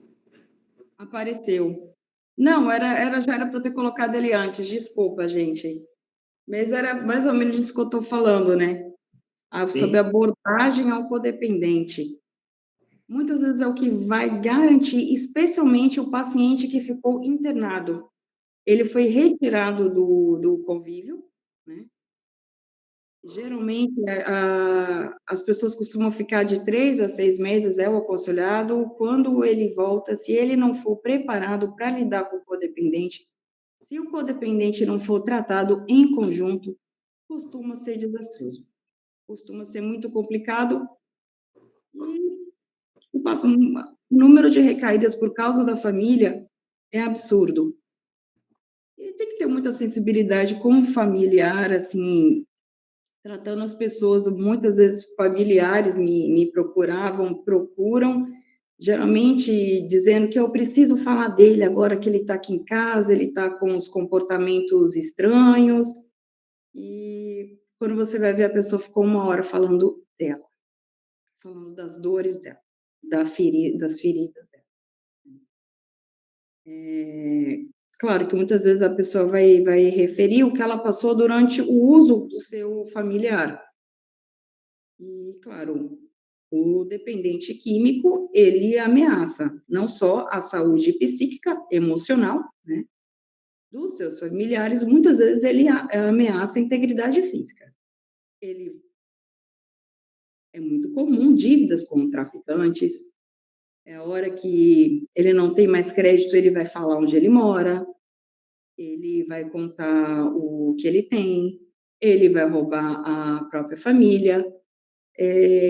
Apareceu. Não, já era para eu ter colocado ele antes, desculpa, gente. Mas era mais ou menos isso que eu estou falando, né? Sobre abordagem ao codependente. Muitas vezes é o que vai garantir, especialmente o paciente que ficou internado. Ele foi retirado do convívio, né? Geralmente, as pessoas costumam ficar de 3 a 6 meses, é o aconselhado. Quando ele volta, se ele não for preparado para lidar com o codependente, se o codependente não for tratado em conjunto, costuma ser desastroso. Costuma ser muito complicado e passa o número de recaídas por causa da família é absurdo. E tem que ter muita sensibilidade com o familiar, assim, tratando as pessoas, muitas vezes familiares me procuram, geralmente dizendo que eu preciso falar dele agora que ele está aqui em casa, ele está com os comportamentos estranhos, e quando você vai ver, a pessoa ficou 1 hora falando dela, falando das dores dela, das feridas dela. Claro que muitas vezes a pessoa vai referir o que ela passou durante o uso do seu familiar. E, claro, o dependente químico, ele ameaça não só a saúde psíquica, emocional, né, dos seus familiares, muitas vezes ele ameaça a integridade física. Ele É muito comum dívidas com traficantes. É a hora que ele não tem mais crédito, ele vai falar onde ele mora, ele vai contar o que ele tem, ele vai roubar a própria família.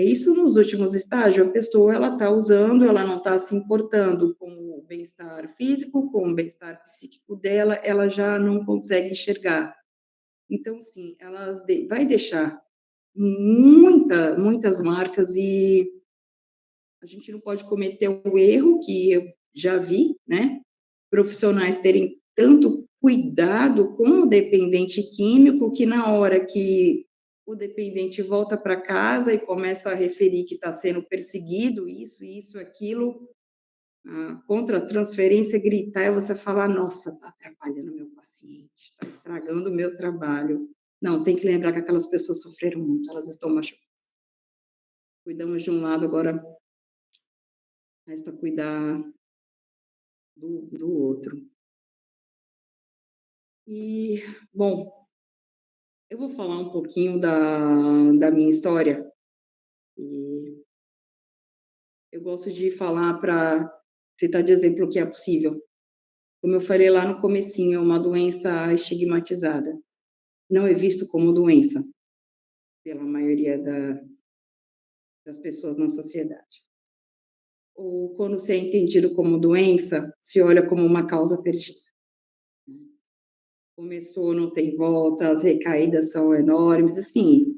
Isso nos últimos estágios, a pessoa ela está usando, ela não está se importando com o bem-estar físico, com o bem-estar psíquico dela, ela já não consegue enxergar. Então, sim, ela vai deixar muitas marcas e a gente não pode cometer o erro que eu já vi, né? Profissionais terem tanto cuidado com o dependente químico que na hora que o dependente volta para casa e começa a referir que está sendo perseguido, isso, aquilo, a contra-transferência gritar e você falar, nossa, está atrapalhando meu paciente, está estragando o meu trabalho. Não, tem que lembrar que aquelas pessoas sofreram muito, elas estão machucadas. Cuidamos de um lado, agora resta cuidar do outro. E, bom, eu vou falar um pouquinho da minha história. E eu gosto de falar para citar de exemplo o que é possível. Como eu falei lá no comecinho, é uma doença estigmatizada. Não é visto como doença pela maioria das pessoas na sociedade. Ou quando se é entendido como doença, se olha como uma causa perdida. Começou, não tem volta, as recaídas são enormes, assim,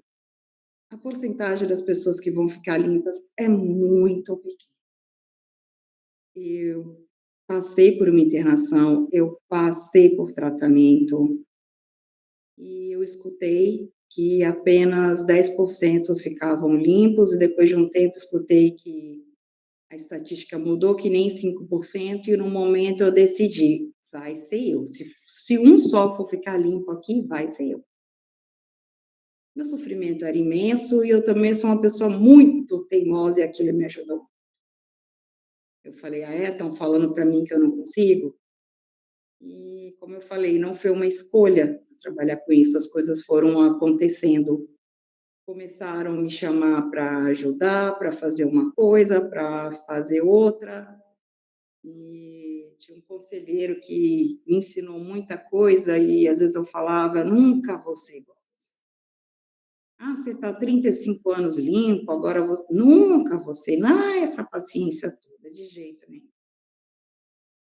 a porcentagem das pessoas que vão ficar limpas é muito pequena. Eu passei por uma internação, eu passei por tratamento, e eu escutei que apenas 10% ficavam limpos, e depois de um tempo escutei que a estatística mudou, que nem 5%, e no momento eu decidi, vai ser eu. Se um só for ficar limpo aqui, vai ser eu. Meu sofrimento era imenso e eu também sou uma pessoa muito teimosa e aquilo me ajudou. Eu falei, estão falando para mim que eu não consigo? E, como eu falei, não foi uma escolha trabalhar com isso, as coisas foram acontecendo. Começaram a me chamar para ajudar, para fazer uma coisa, para fazer outra. E tinha um conselheiro que me ensinou muita coisa e às vezes eu falava, nunca vou ser igual. Você está 35 anos limpo, agora você... Nunca você, não, essa paciência toda, de jeito nenhum.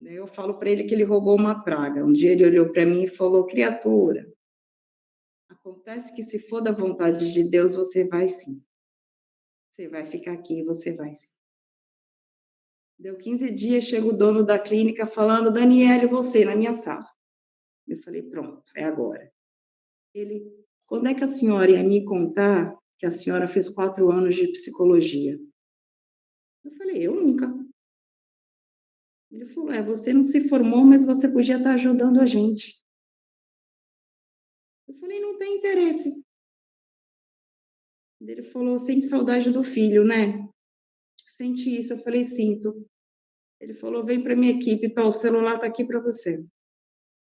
Daí eu falo para ele que ele roubou uma praga. Um dia ele olhou para mim e falou, criatura, acontece que se for da vontade de Deus, você vai sim. Você vai ficar aqui, você vai sim. Deu 15 dias, chega o dono da clínica falando, Daniele, você na minha sala. Eu falei, pronto, é agora. Ele, quando é que a senhora ia me contar que a senhora fez 4 anos de psicologia? Eu falei, eu nunca. Ele falou, você não se formou, mas você podia estar ajudando a gente. Eu falei, não tem interesse. Ele falou, sente saudade do filho, né? Sente isso. Eu falei, sinto. Ele falou, vem para minha equipe, o celular está aqui para você.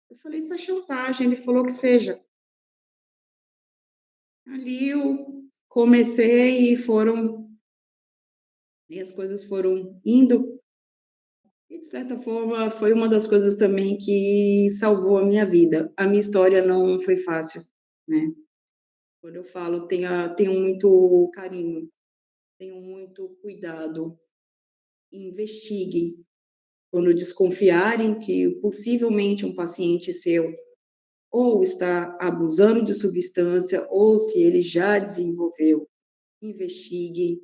Eu falei, isso é chantagem. Ele falou que seja. Ali eu comecei e as coisas foram indo. E, de certa forma, foi uma das coisas também que salvou a minha vida. A minha história não foi fácil, né? Quando eu falo, tenho muito carinho, tenho muito cuidado, investigue. Quando desconfiarem que possivelmente um paciente seu ou está abusando de substância, ou se ele já desenvolveu, investigue.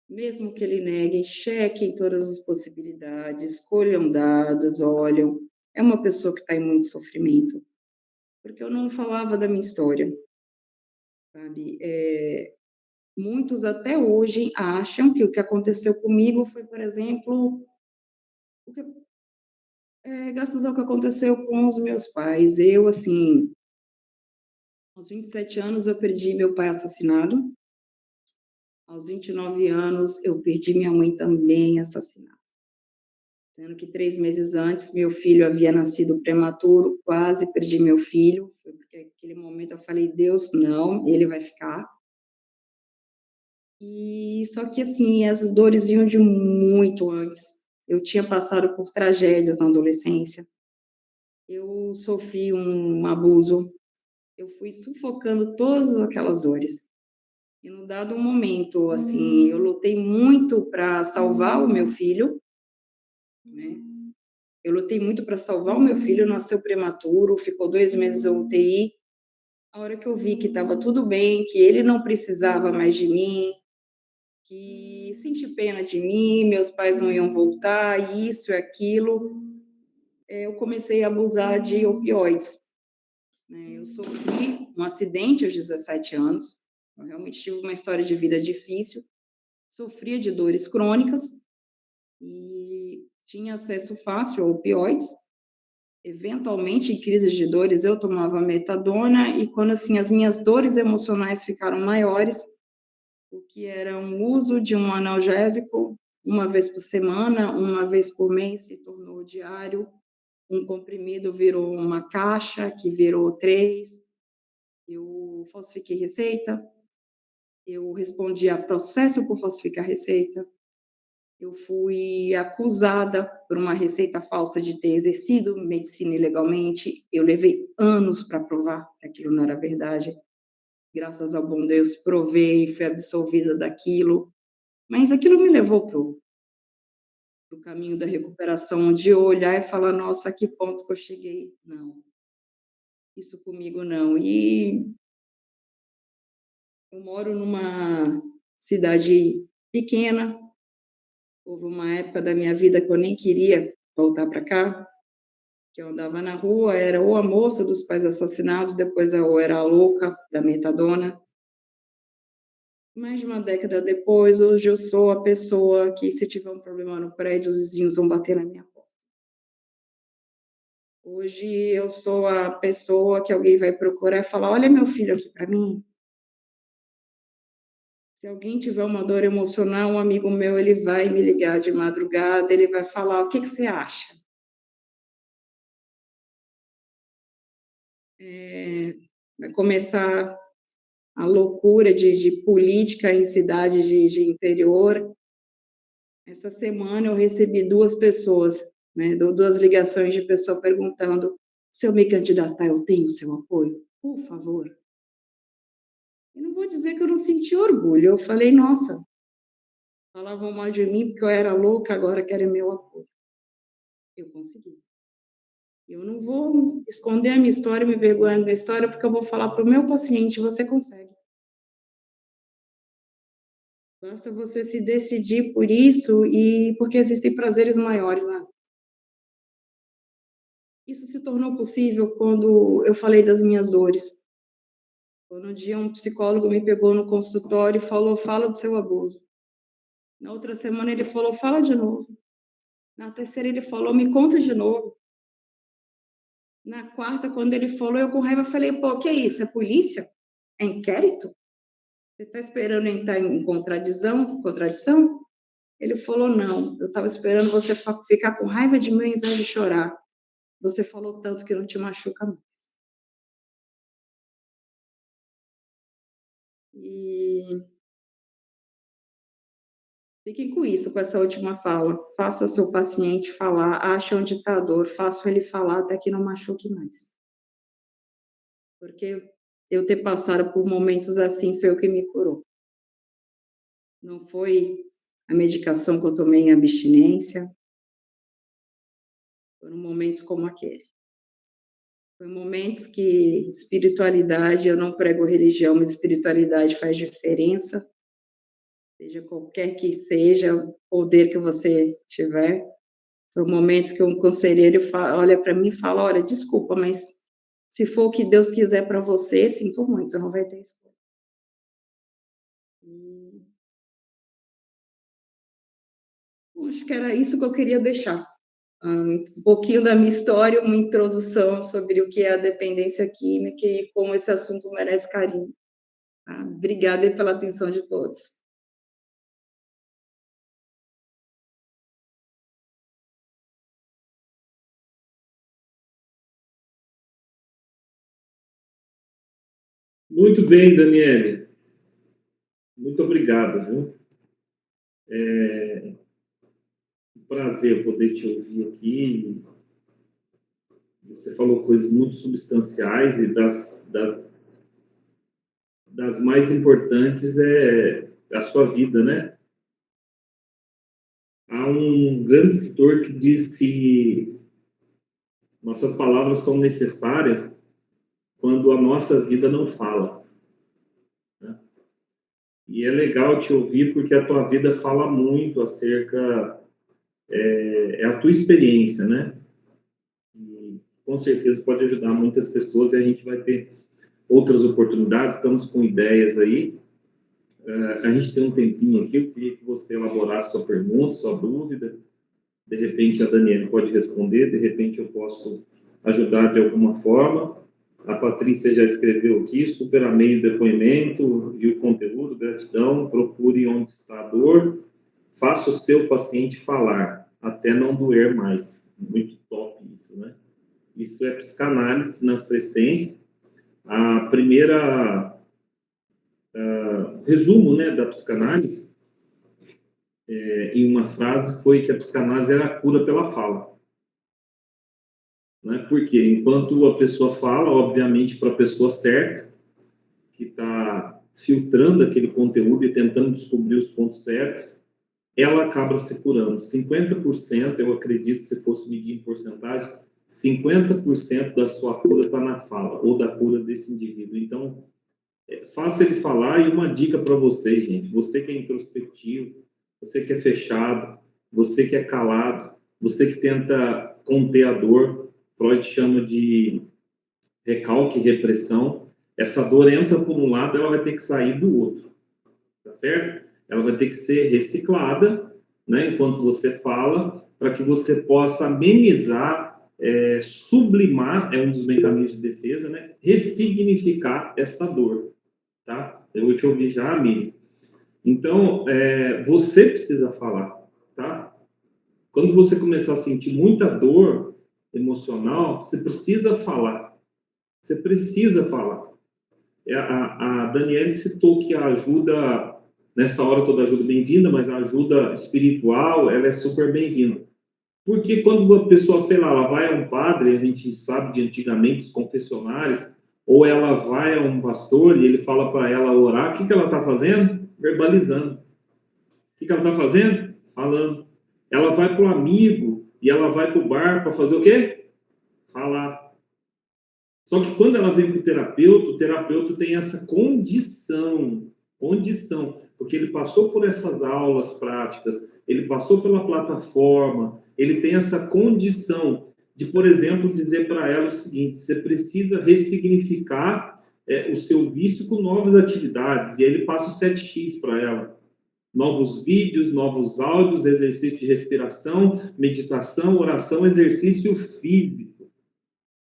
Mesmo que ele negue, chequem todas as possibilidades, colham dados, olham. É uma pessoa que está em muito sofrimento. Porque eu não falava da minha história, sabe? Muitos até hoje acham que o que aconteceu comigo foi, por exemplo, graças ao que aconteceu com os meus pais. Eu, assim, aos 27 anos, eu perdi meu pai assassinado. Aos 29 anos, eu perdi minha mãe também assassinada. Sendo que 3 meses antes, meu filho havia nascido prematuro, quase perdi meu filho, porque naquele momento eu falei, Deus, não, ele vai ficar. E só que, assim, as dores vinham de muito antes. Eu tinha passado por tragédias na adolescência, eu sofri um abuso, eu fui sufocando todas aquelas dores. E num dado momento, assim, eu lutei muito para salvar o meu filho, né? Eu lutei muito para salvar o meu filho, nasceu prematuro, ficou 2 meses na UTI. A hora que eu vi que estava tudo bem, que ele não precisava mais de mim, que senti pena de mim, meus pais não iam voltar, isso e aquilo, eu comecei a abusar de opioides, né? Eu sofri um acidente aos 17 anos, eu realmente tive uma história de vida difícil, sofria de dores crônicas e tinha acesso fácil a opioides. Eventualmente, em crises de dores, eu tomava metadona e quando, assim, as minhas dores emocionais ficaram maiores, o que era um uso de um analgésico uma vez por semana, uma vez por mês, se tornou diário, um comprimido virou uma caixa, que virou 3, eu falsifiquei receita, eu respondi a processo por falsificar receita, eu fui acusada por uma receita falsa de ter exercido medicina ilegalmente, eu levei anos para provar que aquilo não era verdade. Graças ao bom Deus, provei, fui absolvida daquilo, mas aquilo me levou para o caminho da recuperação, de eu olhar e falar: "Nossa, a que ponto que eu cheguei? Não, isso comigo não". E eu moro numa cidade pequena, houve uma época da minha vida que eu nem queria voltar para cá, que eu andava na rua, era ou a moça dos pais assassinados, depois eu era a louca da metadona. Mais de uma década depois, hoje eu sou a pessoa que, se tiver um problema no prédio, os vizinhos vão bater na minha porta. Hoje eu sou a pessoa que alguém vai procurar e falar: "Olha meu filho aqui para mim". Se alguém tiver uma dor emocional, um amigo meu, ele vai me ligar de madrugada, ele vai falar: "O que que você acha?". Vai começar a loucura de política em cidade de interior. Essa semana eu recebi 2 pessoas, né, 2 ligações de pessoa perguntando: "Se eu me candidatar, eu tenho seu apoio? Por favor". Eu não vou dizer que eu não senti orgulho, eu falei: "Nossa, falavam mal de mim porque eu era louca, agora querem meu apoio". Eu consegui. Eu não vou esconder a minha história, me envergonhar da minha história, porque eu vou falar para o meu paciente: "Você consegue". Basta você se decidir por isso e porque existem prazeres maiores, né. Isso se tornou possível quando eu falei das minhas dores. Quando um dia um psicólogo me pegou no consultório e falou: "Fala do seu abuso". Na outra semana ele falou: "Fala de novo". Na terceira ele falou: "Me conta de novo". Na quarta, quando ele falou, eu com raiva falei: "Pô, que é isso? É polícia? É inquérito? Você está esperando entrar em contradição?". Ele falou: "Não, eu estava esperando você ficar com raiva de mim ao invés de chorar. Você falou tanto que não te machuca mais". E fiquem com isso, com essa última fala. Faça o seu paciente falar, ache onde está a dor, faça ele falar até que não machuque mais. Porque eu ter passado por momentos assim foi o que me curou. Não foi a medicação que eu tomei em abstinência, foram momentos como aquele. Foram momentos que espiritualidade, eu não prego religião, mas espiritualidade faz diferença, seja qualquer que seja o poder que você tiver. São momentos que um conselheiro olha para mim e fala: "Olha, desculpa, mas se for o que Deus quiser para você, sinto muito, não vai ter escolha". E acho que era isso que eu queria deixar. Um pouquinho da minha história, uma introdução sobre o que é a dependência química e como esse assunto merece carinho, tá. Obrigada aí pela atenção de todos. Muito bem, Daniele. Muito obrigado, viu? É um prazer poder te ouvir aqui. Você falou coisas muito substanciais e das mais importantes é a sua vida, né? Há um grande escritor que diz que nossas palavras são necessárias quando a nossa vida não fala, né? E é legal te ouvir porque a tua vida fala muito acerca, é a tua experiência, né? E com certeza pode ajudar muitas pessoas e a gente vai ter outras oportunidades, estamos com ideias aí. A gente tem um tempinho aqui, eu queria que você elaborasse sua pergunta, sua dúvida. De repente a Daniela pode responder, de repente eu posso ajudar de alguma forma. A Patrícia já escreveu aqui, super amei o depoimento e o conteúdo, gratidão, procure onde está a dor, faça o seu paciente falar, até não doer mais. Muito top isso, né? Isso é psicanálise na sua essência. A primeira resumo, né, da psicanálise, em uma frase, foi que a psicanálise era a cura pela fala. Né? Porque enquanto a pessoa fala, obviamente, para a pessoa certa, que está filtrando aquele conteúdo e tentando descobrir os pontos certos, ela acaba se curando. 50%, eu acredito, se fosse medir em porcentagem, 50% da sua cura está na fala, ou da cura desse indivíduo. Então, faça ele falar. E uma dica para você, gente, você que é introspectivo, você que é fechado, você que é calado, você que tenta conter a dor, Freud chama de recalque e repressão, essa dor entra por um lado, ela vai ter que sair do outro, tá certo? Ela vai ter que ser reciclada, né, enquanto você fala, para que você possa amenizar, sublimar, é um dos mecanismos de defesa, né, ressignificar essa dor. Tá? Eu vou te ouvir já, Miri. Então, você precisa falar, tá? Quando você começar a sentir muita dor emocional, você precisa falar. Você precisa falar. A Daniela citou que a ajuda, nessa hora toda ajuda bem-vinda, mas a ajuda espiritual, ela é super bem-vinda. Porque quando a pessoa, sei lá, ela vai a um padre, a gente sabe de antigamente, os confessionários, ou ela vai a um pastor e ele fala para ela orar, o que ela está fazendo? Verbalizando. O que ela está fazendo? Falando. Ela vai para o amigo e ela vai para o bar para fazer o quê? Falar. Só que quando ela vem para o terapeuta tem essa condição, porque ele passou por essas aulas práticas, ele passou pela plataforma, ele tem essa condição de, por exemplo, dizer para ela o seguinte: você precisa ressignificar o seu vício com novas atividades, e aí ele passa o 7X para ela. Novos vídeos, novos áudios, exercício de respiração, meditação, oração, exercício físico.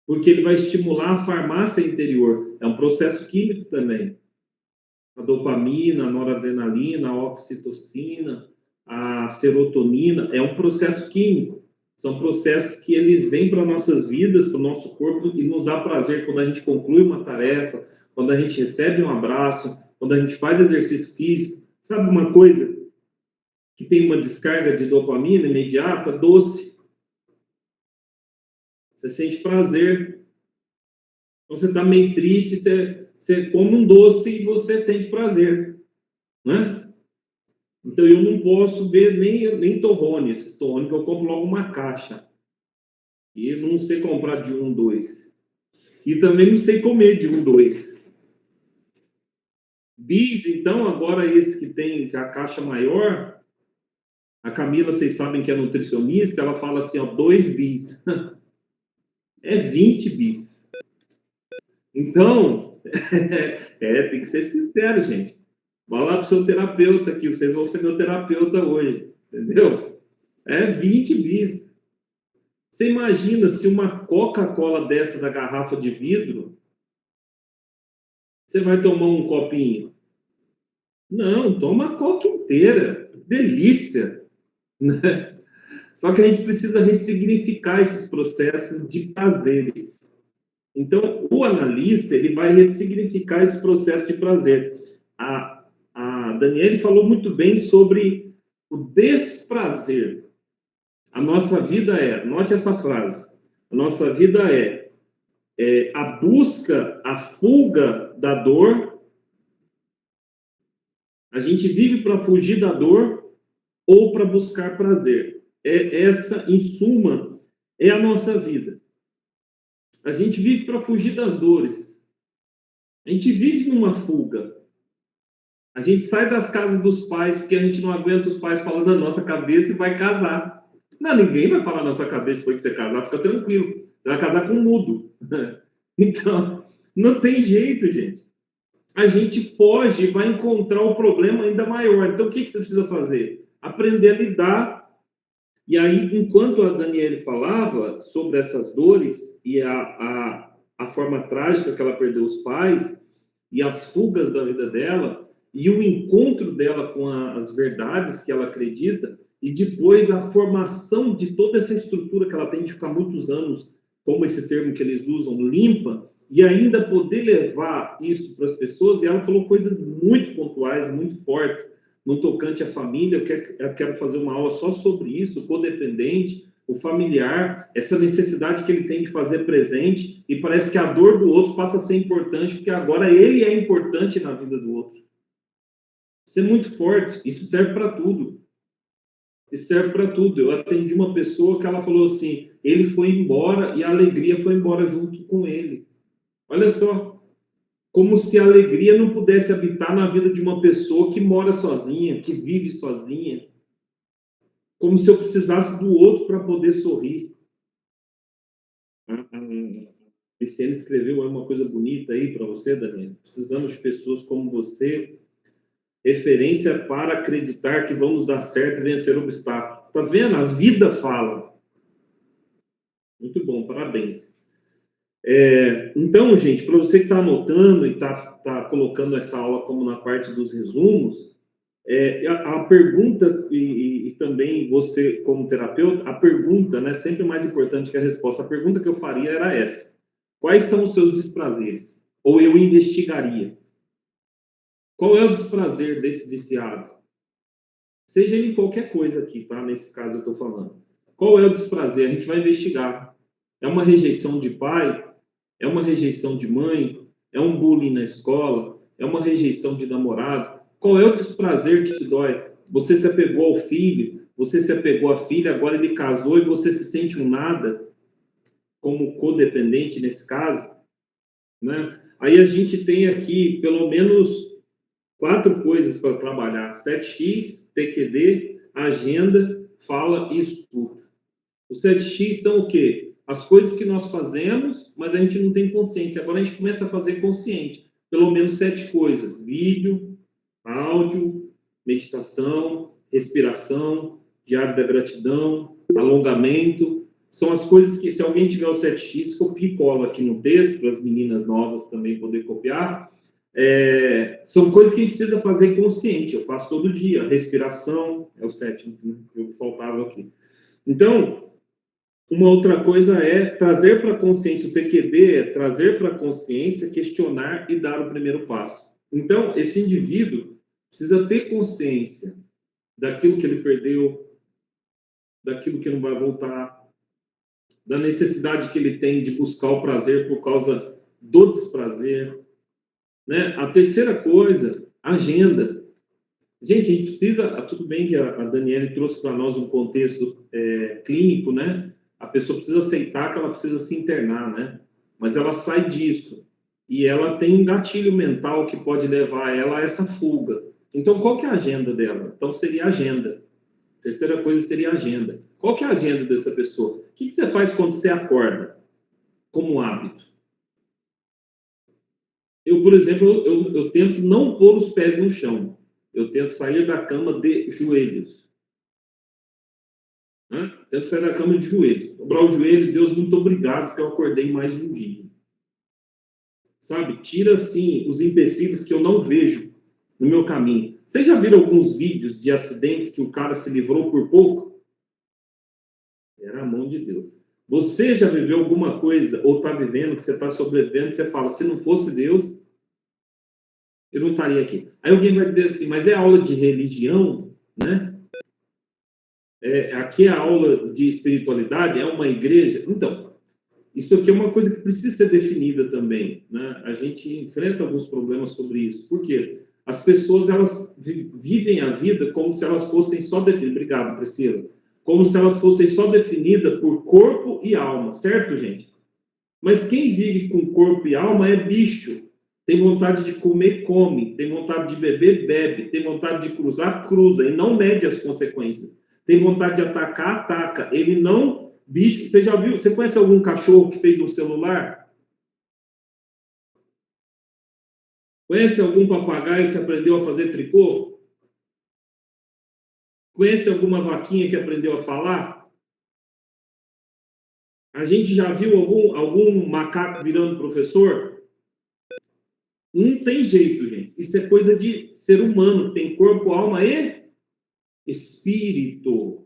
Porque ele vai estimular a farmácia interior. É um processo químico também. A dopamina, a noradrenalina, a oxitocina, a serotonina, é um processo químico. São processos que eles vêm para nossas vidas, para o nosso corpo, e nos dá prazer quando a gente conclui uma tarefa, quando a gente recebe um abraço, quando a gente faz exercício físico. Sabe uma coisa que tem uma descarga de dopamina imediata? Doce. Você sente prazer. Então, você está meio triste, você come um doce e você sente prazer, né? Então, eu não posso ver nem torrone. Esses torrone que eu compro logo uma caixa. E eu não sei comprar de 1, 2. E também não sei comer de 1, 2. Bis, então, agora esse que tem a caixa maior, a Camila, vocês sabem que é nutricionista, ela fala assim, ó, 2 bis. É 20 bis. Então, tem que ser sincero, gente. Vai lá pro seu terapeuta aqui, vocês vão ser meu terapeuta hoje, entendeu? É 20 bis. Você imagina se uma Coca-Cola dessa da garrafa de vidro, você vai tomar um copinho? Não, toma a Coca inteira. Delícia. Né? Só que a gente precisa ressignificar esses processos de prazeres. Então, o analista, ele vai ressignificar esse processo de prazer. A Daniele falou muito bem sobre o desprazer. A nossa vida note essa frase, a nossa vida é a busca, a fuga da dor. A gente vive para fugir da dor ou para buscar prazer. Essa, em suma, é a nossa vida. A gente vive para fugir das dores. A gente vive numa fuga. A gente sai das casas dos pais porque a gente não aguenta os pais falando na nossa cabeça e vai casar. Não, ninguém vai falar na nossa cabeça depois que você casar, fica tranquilo. Você vai casar com um mudo. Então, não tem jeito, gente. A gente foge e vai encontrar o problema ainda maior. Então, o que você precisa fazer? Aprender a lidar. E aí, enquanto a Daniele falava sobre essas dores e a forma trágica que ela perdeu os pais e as fugas da vida dela e o encontro dela com as verdades que ela acredita e depois a formação de toda essa estrutura que ela tem de ficar muitos anos, como esse termo que eles usam, limpa, e ainda poder levar isso para as pessoas. E ela falou coisas muito pontuais, muito fortes, no tocante à família. Eu quero fazer uma aula só sobre isso, o codependente, o familiar, essa necessidade que ele tem de fazer presente, e parece que a dor do outro passa a ser importante, porque agora ele é importante na vida do outro. Isso é muito forte, isso serve para tudo. Isso serve para tudo. Eu atendi uma pessoa que ela falou assim, ele foi embora e a alegria foi embora junto com ele. Olha só, como se a alegria não pudesse habitar na vida de uma pessoa que mora sozinha, que vive sozinha. Como se eu precisasse do outro para poder sorrir. A Luciene escreveu uma coisa bonita aí para você, Daniel. Precisamos de pessoas como você, referência para acreditar que vamos dar certo e vencer obstáculos. Tá vendo? A vida fala. Muito bom, parabéns. Então, gente, para você que está anotando e está colocando essa aula como na parte dos resumos, a pergunta, e também você como terapeuta, a pergunta, né, sempre mais importante que a resposta. A pergunta que eu faria era essa: quais são os seus desprazeres? Ou eu investigaria. Qual é o desprazer desse viciado? Seja ele qualquer coisa aqui, tá? Nesse caso eu estou falando. Qual é o desprazer? A gente vai investigar. É uma rejeição de pai? É uma rejeição de mãe? É um bullying na escola? É uma rejeição de namorado? Qual é o desprazer que te dói? Você se apegou ao filho? Você se apegou à filha? Agora ele casou e você se sente um nada? Como codependente nesse caso? Né? Aí a gente tem aqui pelo menos 4 coisas para trabalhar: 7X, TQD, agenda, fala e escuta. Os 7X são o quê? As coisas que nós fazemos, mas a gente não tem consciência. Agora a gente começa a fazer consciente. Pelo menos 7 coisas: vídeo, áudio, meditação, respiração, diário da gratidão, alongamento. São as coisas que, se alguém tiver o 7X, copia e cola aqui no texto, para as meninas novas também poder copiar. São coisas que a gente precisa fazer consciente. Eu faço todo dia. Respiração é o 7º que eu faltava aqui. Então, uma outra coisa é trazer para a consciência. O PQD é trazer para a consciência, questionar e dar o primeiro passo. Então, esse indivíduo precisa ter consciência daquilo que ele perdeu, daquilo que não vai voltar, da necessidade que ele tem de buscar o prazer por causa do desprazer. Né? A terceira coisa, agenda. Gente, a gente precisa... Tudo bem que a Daniele trouxe para nós um contexto clínico, né? A pessoa precisa aceitar que ela precisa se internar, né? Mas ela sai disso. E ela tem um gatilho mental que pode levar ela a essa fuga. Então, qual que é a agenda dela? Então, seria a agenda. A terceira coisa seria a agenda. Qual que é a agenda dessa pessoa? O que você faz quando você acorda? Como hábito? Eu, por exemplo, eu tento não pôr os pés no chão. Eu tento sair da cama de joelhos. Tento sair da cama de joelhos. Dobrar o joelho, Deus, muito obrigado, porque eu acordei mais um dia. Sabe? Tira, assim, os empecilhos que eu não vejo no meu caminho. Vocês já viram alguns vídeos de acidentes que o cara se livrou por pouco? Era a mão de Deus. Você já viveu alguma coisa, ou está vivendo, que você está sobrevivendo, você fala, se não fosse Deus, Eu não estaria aqui. Aí alguém vai dizer assim, mas é aula de religião, né? Aqui é a aula de espiritualidade, é uma igreja. Então, isso aqui é uma coisa que precisa ser definida também, né? A gente enfrenta alguns problemas sobre isso. Por quê? As pessoas, elas vivem a vida como se elas fossem só definidas. Obrigado, Priscila. Como se elas fossem só definidas por corpo e alma, certo, gente? Mas quem vive com corpo e alma é bicho. Tem vontade de comer, come. Tem vontade de beber, bebe. Tem vontade de cruzar, cruza. E não mede as consequências. Tem vontade de atacar, ataca. Ele não... Bicho, você já viu? Você conhece algum cachorro que fez um celular? Conhece algum papagaio que aprendeu a fazer tricô? Conhece alguma vaquinha que aprendeu a falar? A gente já viu algum macaco virando professor? Não tem jeito, gente. Isso é coisa de ser humano. Tem corpo, alma e espírito.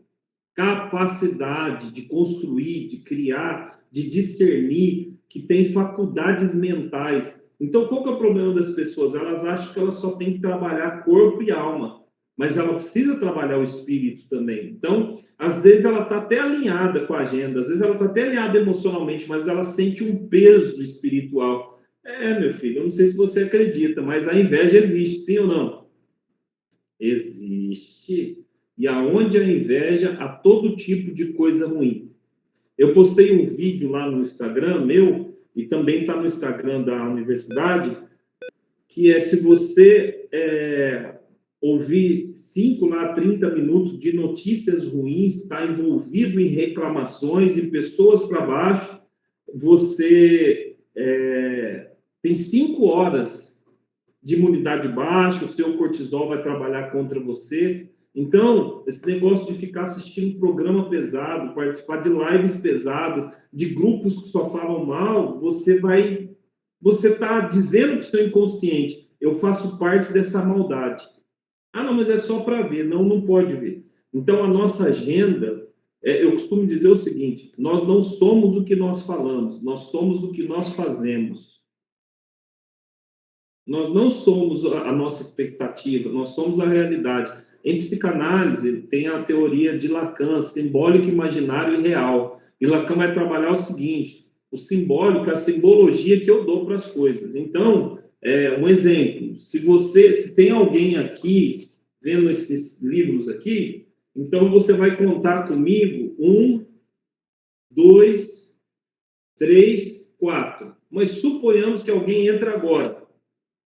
Capacidade de construir, de criar, de discernir, que tem faculdades mentais. Então, qual que é o problema das pessoas? Elas acham que elas só têm que trabalhar corpo e alma, mas ela precisa trabalhar o espírito também. Então, às vezes ela está até alinhada com a agenda, às vezes ela está até alinhada emocionalmente, mas ela sente um peso espiritual. Meu filho, eu não sei se você acredita, mas a inveja existe, sim ou não? Existe. E aonde a inveja, há todo tipo de coisa ruim. Eu postei um vídeo lá no Instagram meu, e também está no Instagram da universidade, que é se você ouvir 30 minutos de notícias ruins, está envolvido em reclamações e pessoas para baixo, você tem 5 horas de imunidade baixa, o seu cortisol vai trabalhar contra você. Então, esse negócio de ficar assistindo programa pesado, participar de lives pesadas, de grupos que só falam mal, você está dizendo para o seu inconsciente, eu faço parte dessa maldade. Ah, não, mas é só para ver. Não, não pode ver. Então, a nossa agenda, eu costumo dizer o seguinte, nós não somos o que nós falamos, nós somos o que nós fazemos. Nós não somos a nossa expectativa, nós somos a realidade. Em psicanálise, tem a teoria de Lacan, simbólico, imaginário e real. E Lacan vai trabalhar o seguinte, o simbólico é a simbologia que eu dou para as coisas. Então, um exemplo, se tem alguém aqui vendo esses livros aqui, então você vai contar comigo 1, 2, 3, 4. Mas suponhamos que alguém entra agora.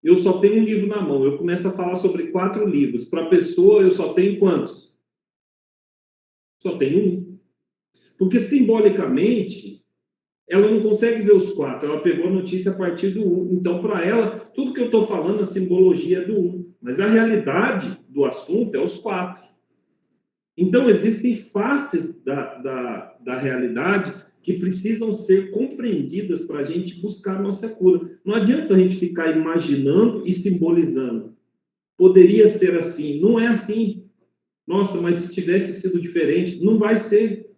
Eu só tenho um livro na mão. Eu começo a falar sobre 4 livros. Para a pessoa, eu só tenho quantos? Só tenho 1. Porque, simbolicamente, ela não consegue ver os 4. Ela pegou a notícia a partir do 1. Então, para ela, tudo que eu estou falando, a simbologia é do 1. Mas a realidade do assunto é os 4. Então, existem faces da realidade que precisam ser compreendidas para a gente buscar a nossa cura. Não adianta a gente ficar imaginando e simbolizando. Poderia ser assim. Não é assim. Nossa, mas se tivesse sido diferente, não vai ser.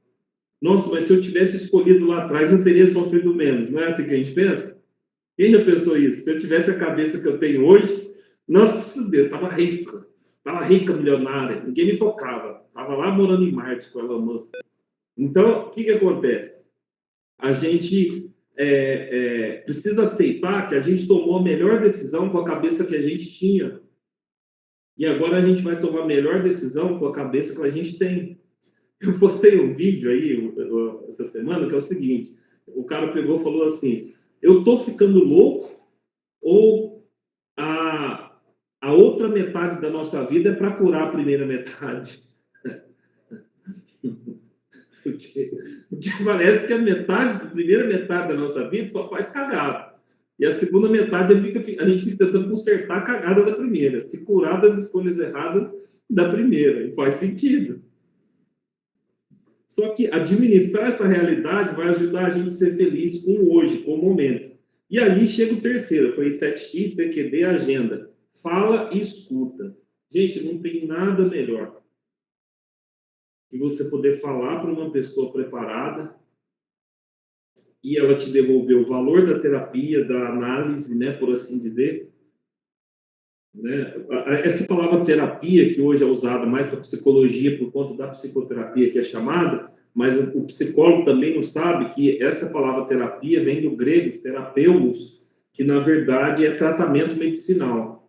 Nossa, mas se eu tivesse escolhido lá atrás, eu teria sofrido menos. Não é assim que a gente pensa? Quem já pensou isso? Se eu tivesse a cabeça que eu tenho hoje, nossa Deus, estava rica. Estava rica, milionária. Ninguém me tocava. Estava lá morando em Marte com ela, moça. Então, o que acontece? A gente precisa aceitar que a gente tomou a melhor decisão com a cabeça que a gente tinha. E agora a gente vai tomar a melhor decisão com a cabeça que a gente tem. Eu postei um vídeo aí essa semana que é o seguinte, o cara pegou e falou assim, eu tô ficando louco ou a outra metade da nossa vida é para curar a primeira metade? Porque parece que a primeira metade da nossa vida só faz cagada. E a segunda metade a gente fica tentando consertar a cagada da primeira, se curar das escolhas erradas da primeira. E faz sentido. Só que administrar essa realidade vai ajudar a gente a ser feliz com o hoje, com o momento. E aí chega o terceiro, foi 7X, TQD, agenda. Fala e escuta. Gente, não tem nada melhor que você poder falar para uma pessoa preparada e ela te devolver o valor da terapia, da análise, né, por assim dizer, né? Essa palavra terapia, que hoje é usada mais para psicologia por conta da psicoterapia que é chamada, mas o psicólogo também não sabe que essa palavra terapia vem do grego terapeutos, que na verdade é tratamento medicinal.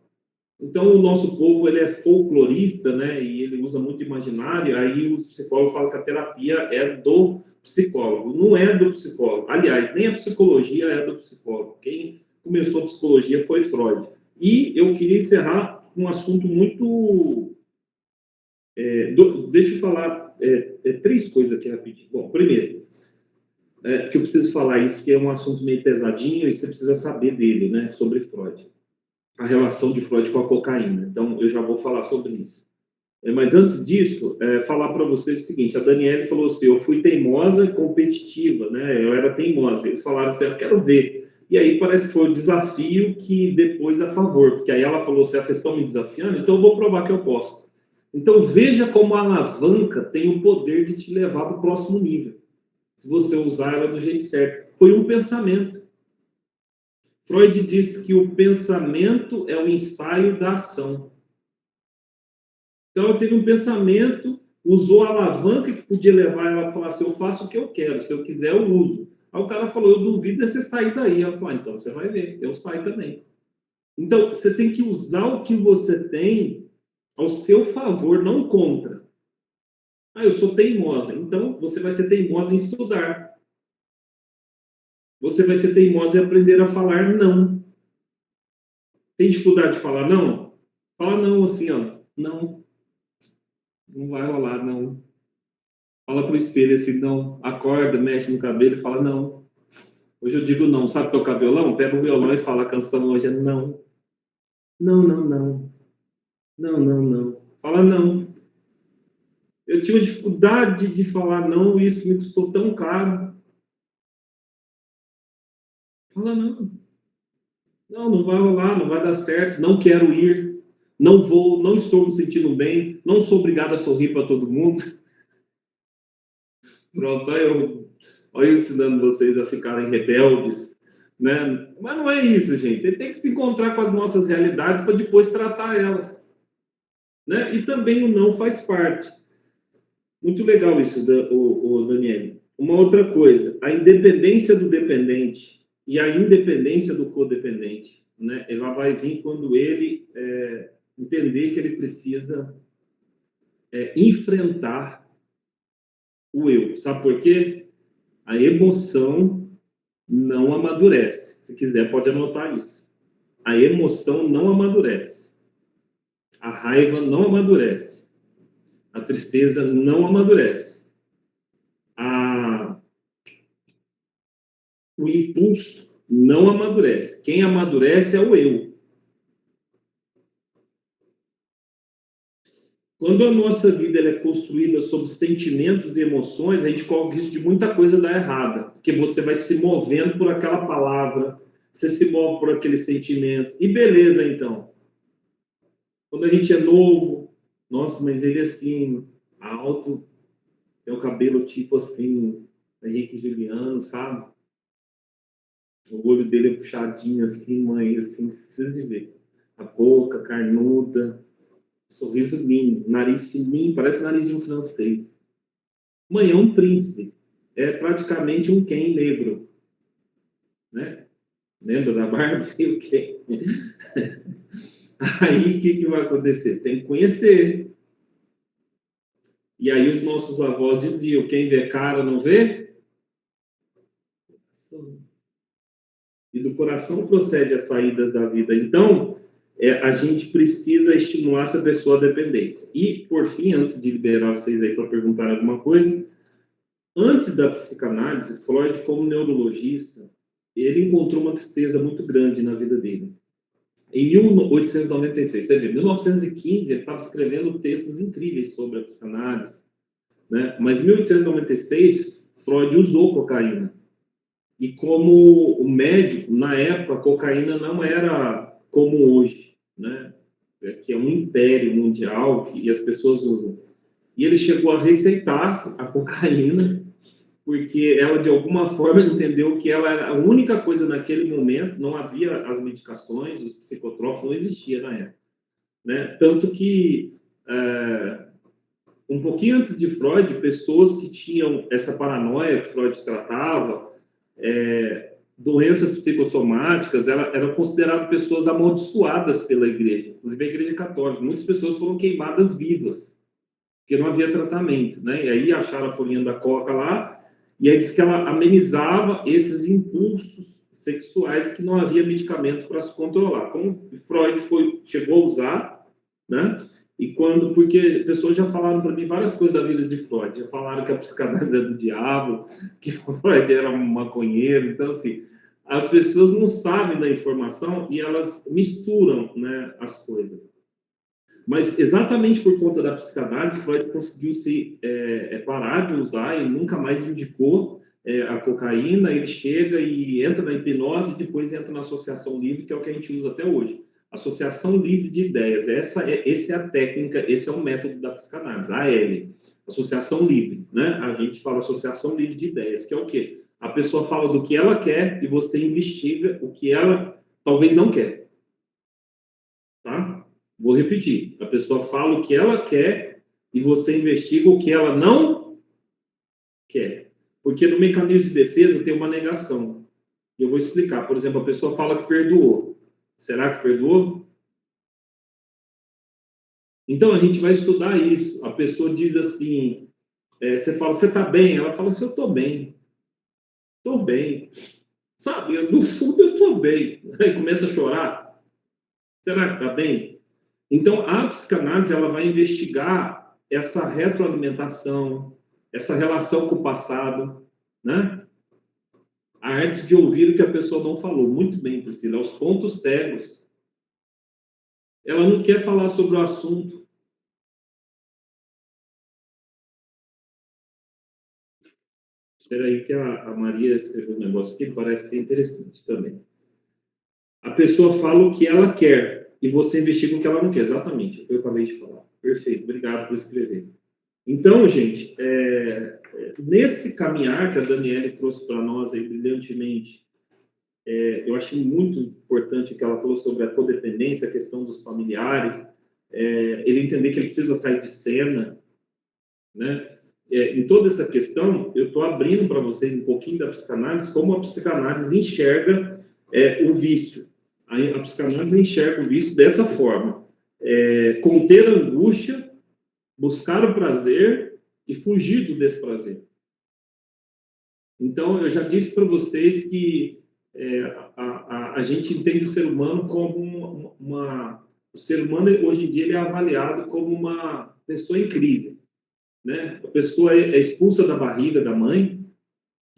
Então o nosso povo ele é folclorista, né? E ele usa muito imaginário. Aí o psicólogo fala que a terapia é do psicólogo, não é do psicólogo. Aliás, nem a psicologia é do psicólogo. Quem começou a psicologia foi Freud. E eu queria encerrar com um assunto muito... deixa eu falar três coisas aqui rapidinho. Bom, primeiro, que eu preciso falar isso, que é um assunto meio pesadinho e você precisa saber dele, né, sobre Freud. A relação de Freud com a cocaína. Então, eu já vou falar sobre isso. Mas antes disso, falar para vocês o seguinte, a Daniele falou assim, eu fui teimosa e competitiva, né, eu era teimosa. Eles falaram assim, eu quero ver. E aí parece que foi o desafio que depois a favor, porque aí ela falou, se vocês estão me desafiando, então eu vou provar que eu posso. Então veja como a alavanca tem o poder de te levar para o próximo nível, se você usar ela do jeito certo. Foi um pensamento. Freud disse que o pensamento é o ensaio da ação. Então ela teve um pensamento, usou a alavanca que podia levar ela a falar assim, eu faço o que eu quero, se eu quiser eu uso. Aí o cara falou, eu duvido é você sair daí. Ela falou, então você vai ver, eu saio também. Então, você tem que usar o que você tem ao seu favor, não contra. Ah, eu sou teimosa. Então, você vai ser teimosa em estudar. Você vai ser teimosa em aprender a falar não. Tem dificuldade de falar não? Fala não assim, ó. Não. Não vai rolar, não. Fala pro espelho assim, não. Acorda, mexe no cabelo e fala não. Hoje eu digo não. Sabe tocar violão? Pega o violão e fala a canção hoje é não. Não, não, não. Não, não, não. Fala não. Eu tive dificuldade de falar não e isso me custou tão caro. Fala não. Não, não vai rolar, não vai dar certo, não quero ir, não vou, não estou me sentindo bem, não sou obrigado a sorrir para todo mundo. Pronto, olha eu ensinando vocês a ficarem rebeldes, né? Mas não é isso, gente. Ele tem que se encontrar com as nossas realidades para depois tratar elas, né? E também o não faz parte. Muito legal isso, Daniel. Uma outra coisa, a independência do dependente e a independência do codependente, né? Ela vai vir quando ele entender que ele precisa enfrentar o eu. Sabe por quê? A emoção não amadurece. Se quiser, pode anotar isso. A emoção não amadurece. A raiva não amadurece. A tristeza não amadurece. O impulso não amadurece. Quem amadurece é o eu. Quando a nossa vida ela é construída sobre sentimentos e emoções, a gente corre o risco de muita coisa dar errada. Porque você vai se movendo por aquela palavra, você se move por aquele sentimento. E beleza, então. Quando a gente é novo, nossa, mas ele é assim, alto, tem o cabelo tipo assim, Henrique Juliano, sabe? O olho dele é puxadinho assim, mãe, assim, você precisa de ver. A boca carnuda, sorriso lindo, nariz fininho, parece nariz de um francês. Mãe, é um príncipe. É praticamente um Ken negro. Né? Lembra da Barbie? O Ken. Aí, o que vai acontecer? Tem que conhecer. E aí, os nossos avós diziam, quem vê cara não vê? E do coração procede as saídas da vida. Então, a gente precisa estimular essa pessoa a dependência. E, por fim, antes de liberar vocês aí para perguntar alguma coisa, antes da psicanálise, Freud, como neurologista, ele encontrou uma tristeza muito grande na vida dele. Em 1896, você vê, em 1915, ele estava escrevendo textos incríveis sobre a psicanálise, né? Mas em 1896, Freud usou cocaína. E como o médico, na época, a cocaína não era como hoje, né? Que é um império mundial e as pessoas usam. E ele chegou a receitar a cocaína, porque ela, de alguma forma, entendeu que ela era a única coisa naquele momento, não havia as medicações, os psicotrópicos, não existia na época. né? Tanto que, um pouquinho antes de Freud, pessoas que tinham essa paranoia que Freud tratava, doenças psicossomáticas, eram consideradas pessoas amaldiçoadas pela igreja, inclusive a igreja católica. Muitas pessoas foram queimadas vivas, porque não havia tratamento, né? E aí acharam a folhinha da coca lá, e aí diz que ela amenizava esses impulsos sexuais que não havia medicamento para se controlar. Como Freud chegou a usar, né? E porque pessoas já falaram para mim várias coisas da vida de Freud, já falaram que a psicanálise é do diabo, que Freud era um maconheiro. Então, assim, as pessoas não sabem da informação e elas misturam, né, as coisas. Mas exatamente por conta da psicanálise, Freud conseguiu parar de usar e nunca mais indicou a cocaína. Ele chega e entra na hipnose e depois entra na associação livre, que é o que a gente usa até hoje. Associação livre de ideias. Essa é a técnica, esse é o método da psicanálise, AL, associação livre, né? A gente fala associação livre de ideias, que é o quê? A pessoa fala do que ela quer e você investiga o que ela talvez não quer. Tá? Vou repetir. A pessoa fala o que ela quer e você investiga o que ela não quer. Porque no mecanismo de defesa tem uma negação. E eu vou explicar. Por exemplo, a pessoa fala que perdoou. Será que perdoou? Então, a gente vai estudar isso. A pessoa diz assim, você fala, você está bem? Ela fala assim, eu estou bem. Estou bem. Sabe, no fundo eu estou bem. Aí começa a chorar. Será que está bem? Então, a psicanálise ela vai investigar essa retroalimentação, essa relação com o passado, né? A arte de ouvir o que a pessoa não falou. Muito bem, Priscila. Os pontos cegos. Ela não quer falar sobre o assunto. Espera aí que a Maria escreveu um negócio aqui que parece ser interessante também. A pessoa fala o que ela quer e você investiga o que ela não quer. Exatamente, eu acabei de falar. Perfeito, obrigado por escrever. Então, gente, nesse caminhar que a Daniele trouxe para nós aí brilhantemente, eu achei muito importante o que ela falou sobre a codependência, a questão dos familiares, ele entender que ele precisa sair de cena, né? Em toda essa questão, eu estou abrindo para vocês um pouquinho da psicanálise, como a psicanálise enxerga o vício. A psicanálise enxerga o vício dessa forma: conter a angústia, buscar o prazer e fugir do desprazer. Então, eu já disse para vocês que a gente entende o ser humano como o ser humano, hoje em dia, ele é avaliado como uma pessoa em crise. Né? A pessoa é expulsa da barriga da mãe,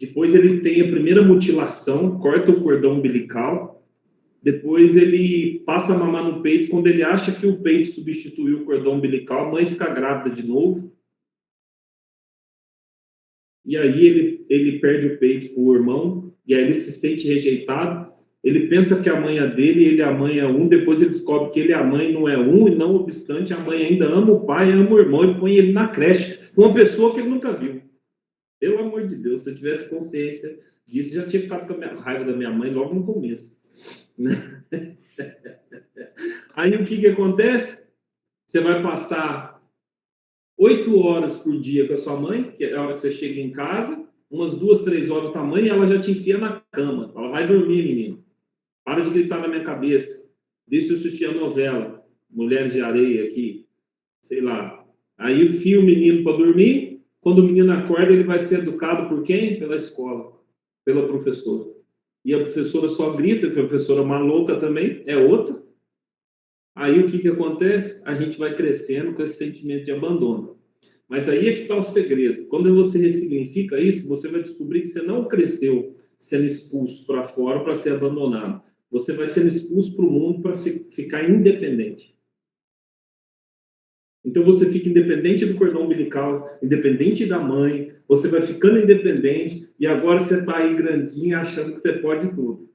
depois ele tem a primeira mutilação, corta o cordão umbilical, depois ele passa a mamar no peito. Quando ele acha que o peito substituiu o cordão umbilical, a mãe fica grávida de novo, e aí ele perde o peito para o irmão, e aí ele se sente rejeitado. Ele pensa que a mãe é dele, ele a mãe é um, depois ele descobre que ele a mãe não é um, e não obstante, a mãe ainda ama o pai, ama o irmão, e põe ele na creche, com uma pessoa que ele nunca viu. Pelo amor de Deus, se eu tivesse consciência disso, já tinha ficado com a raiva da minha mãe logo no começo. Aí o que acontece? Você vai passar 8 horas por dia com a sua mãe, que é a hora que você chega em casa, umas 2, 3 horas com a mãe, e ela já te enfia na cama. Ela vai dormir, menino. Para de gritar na minha cabeça. Deixa eu assistir a novela. Mulheres de Areia aqui. Sei lá. Aí enfia o menino para dormir. Quando o menino acorda, ele vai ser educado por quem? Pela escola. Pela professora. E a professora só grita, porque a professora é uma louca também, é outra. Aí o que acontece? A gente vai crescendo com esse sentimento de abandono. Mas aí é que está o segredo. Quando você ressignifica isso, você vai descobrir que você não cresceu sendo expulso para fora para ser abandonado. Você vai sendo expulso para o mundo para ficar independente. Então você fica independente do cordão umbilical, independente da mãe, você vai ficando independente e agora você está aí grandinho achando que você pode tudo.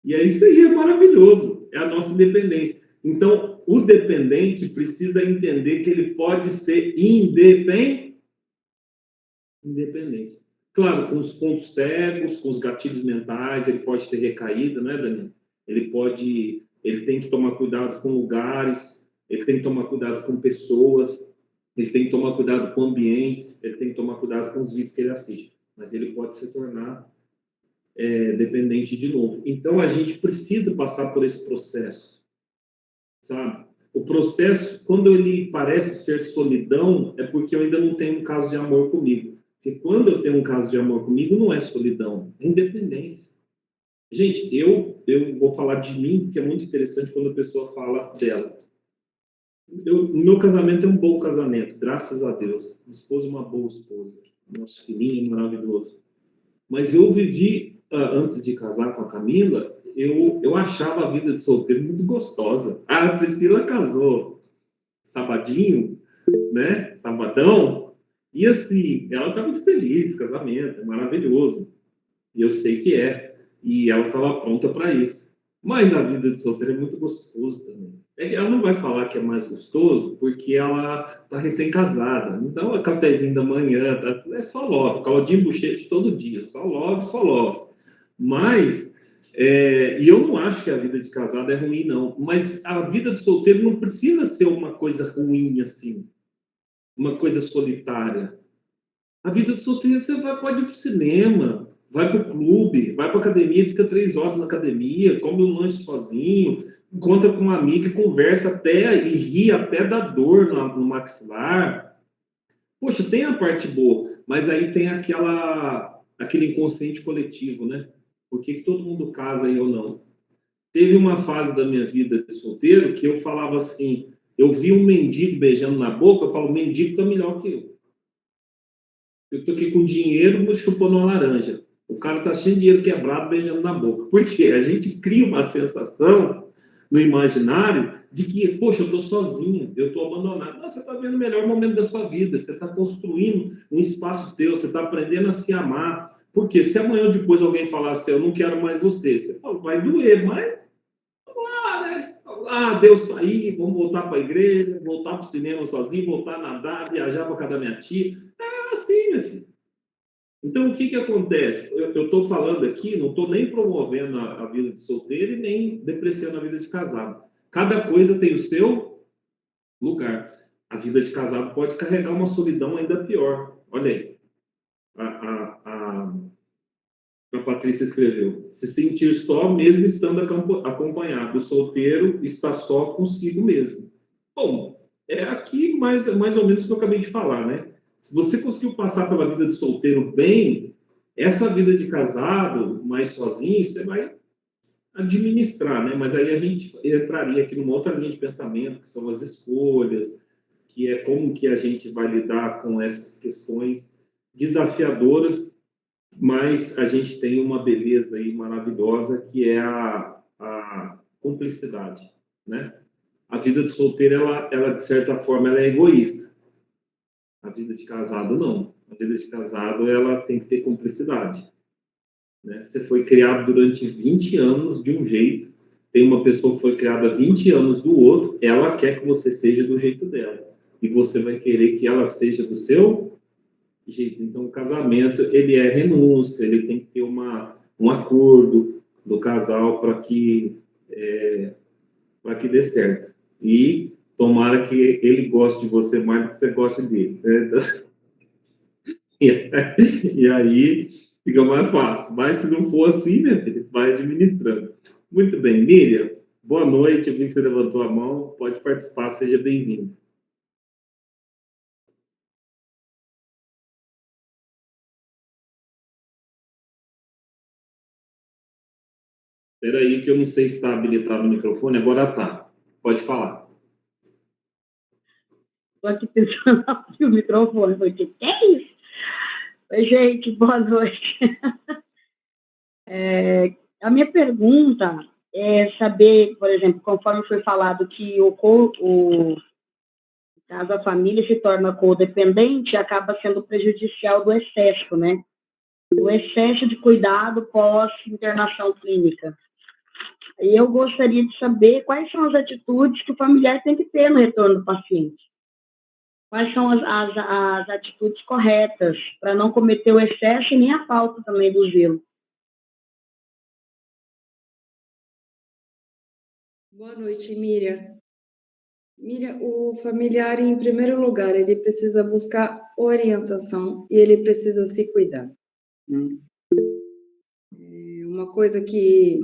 E aí isso aí é maravilhoso, é a nossa independência. Então, o dependente precisa entender que ele pode ser independente. Claro, com os pontos cegos, com os gatilhos mentais, ele pode ter recaído, né, Daniel? Ele pode ele tem que tomar cuidado com lugares, ele tem que tomar cuidado com pessoas, ele tem que tomar cuidado com ambientes, ele tem que tomar cuidado com os vídeos que ele assiste. Mas ele pode se tornar dependente de novo. Então, a gente precisa passar por esse processo, sabe? O processo, quando ele parece ser solidão, é porque eu ainda não tenho um caso de amor comigo. Porque quando eu tenho um caso de amor comigo, não é solidão, é independência. Gente, eu vou falar de mim, porque é muito interessante quando a pessoa fala dela. O meu casamento é um bom casamento, graças a Deus. Minha esposa é uma boa esposa. Nosso filhinho é maravilhoso. Mas eu vivi, antes de casar com a Camila, eu achava a vida de solteiro muito gostosa. A Priscila casou sabadinho, né? Sabadão. E assim, ela tá muito feliz, casamento, é maravilhoso. E eu sei que é. E ela estava pronta para isso. Mas a vida de solteiro é muito gostoso também. Ela não vai falar que é mais gostoso porque ela tá recém-casada. Então, é cafezinho da manhã, é só love. Caldinho bochecho todo dia. Só love, só love. Mas, e eu não acho que a vida de casado é ruim, não. Mas a vida de solteiro não precisa ser uma coisa ruim, assim. Uma coisa solitária. A vida de solteiro, você pode ir pro cinema, vai pro clube, vai pra academia, fica 3 horas na academia, come um lanche sozinho, encontra com uma amiga, conversa até e ri até da dor no maxilar. Poxa, tem a parte boa, mas aí tem aquele inconsciente coletivo, né? Por que todo mundo casa e eu não? Teve uma fase da minha vida de solteiro que eu falava assim, eu vi um mendigo beijando na boca, eu falo, mendigo tá melhor que eu. Eu tô aqui com dinheiro, mas chupando uma laranja. O cara tá cheio de dinheiro quebrado, beijando na boca. Por quê? A gente cria uma sensação no imaginário de que, poxa, eu tô sozinho, eu tô abandonado. Não, você tá vendo o melhor momento da sua vida, você tá construindo um espaço teu, você tá aprendendo a se amar. Porque se amanhã ou depois alguém falar assim, eu não quero mais você fala, vai doer, mas vamos lá, né? Deus tá aí, vamos voltar para a igreja, voltar para o cinema sozinho, voltar a nadar, viajar para casa da minha tia. É assim, meu filho. Então, o que acontece? Eu estou falando aqui, não estou nem promovendo a vida de solteiro e nem depreciando a vida de casado. Cada coisa tem o seu lugar. A vida de casado pode carregar uma solidão ainda pior. Olha aí. A Patrícia escreveu: se sentir só mesmo estando acompanhado. O solteiro está só consigo mesmo. Bom, é aqui mais ou menos o que eu acabei de falar, né? Se você conseguiu passar pela vida de solteiro bem, essa vida de casado, mais sozinho, você vai administrar, né? Mas aí a gente entraria aqui numa outra linha de pensamento, que são as escolhas, que é como que a gente vai lidar com essas questões desafiadoras, mas a gente tem uma beleza aí maravilhosa, que é a cumplicidade, né? A vida de solteiro, ela de certa forma, ela é egoísta. A vida de casado, não. A vida de casado, ela tem que ter cumplicidade. Né? Você foi criado durante 20 anos de um jeito, tem uma pessoa que foi criada 20 anos do outro, ela quer que você seja do jeito dela. E você vai querer que ela seja do seu jeito. Então, o casamento, ele é renúncia, ele tem que ter um acordo do casal para que dê certo. E tomara que ele goste de você mais do que você goste dele. Né? E aí fica mais fácil. Mas se não for assim, minha filha, vai administrando. Muito bem, Miriam, boa noite. Eu vi que você levantou a mão. Pode participar, seja bem-vindo. Espera aí que eu não sei se está habilitado o microfone. Agora tá. Pode falar. Estou aqui pensando abrir o microfone. Falei, que é isso? Oi, gente, boa noite. A minha pergunta é saber, por exemplo, conforme foi falado que caso a família se torna codependente, acaba sendo prejudicial do excesso, né? O excesso de cuidado pós-internação clínica. E eu gostaria de saber quais são as atitudes que o familiar tem que ter no retorno do paciente. Quais são as atitudes corretas para não cometer o excesso e nem a falta também do zelo. Boa noite, Miriam. Miriam, o familiar, em primeiro lugar, ele precisa buscar orientação e ele precisa se cuidar, né? Uma coisa que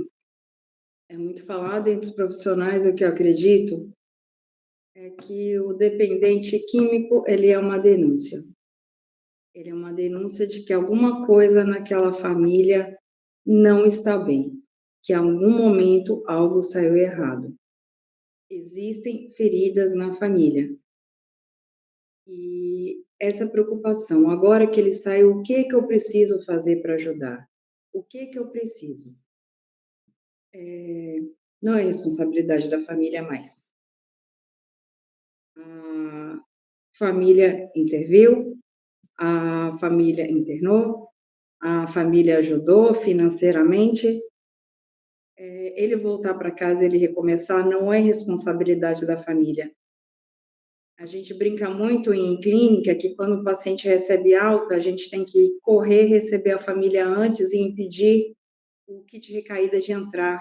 é muito falada entre os profissionais, o que eu acredito, é que o dependente químico, ele é uma denúncia. Ele é uma denúncia de que alguma coisa naquela família não está bem, que em algum momento algo saiu errado. Existem feridas na família. E essa preocupação, agora que ele saiu, o que que eu preciso fazer para ajudar? O que que eu preciso? Não é responsabilidade da família mais. A família interviu, a família internou, a família ajudou financeiramente. Ele voltar para casa, ele recomeçar, não é responsabilidade da família. A gente brinca muito em clínica que quando o paciente recebe alta, a gente tem que correr, receber a família antes e impedir o kit recaída de entrar.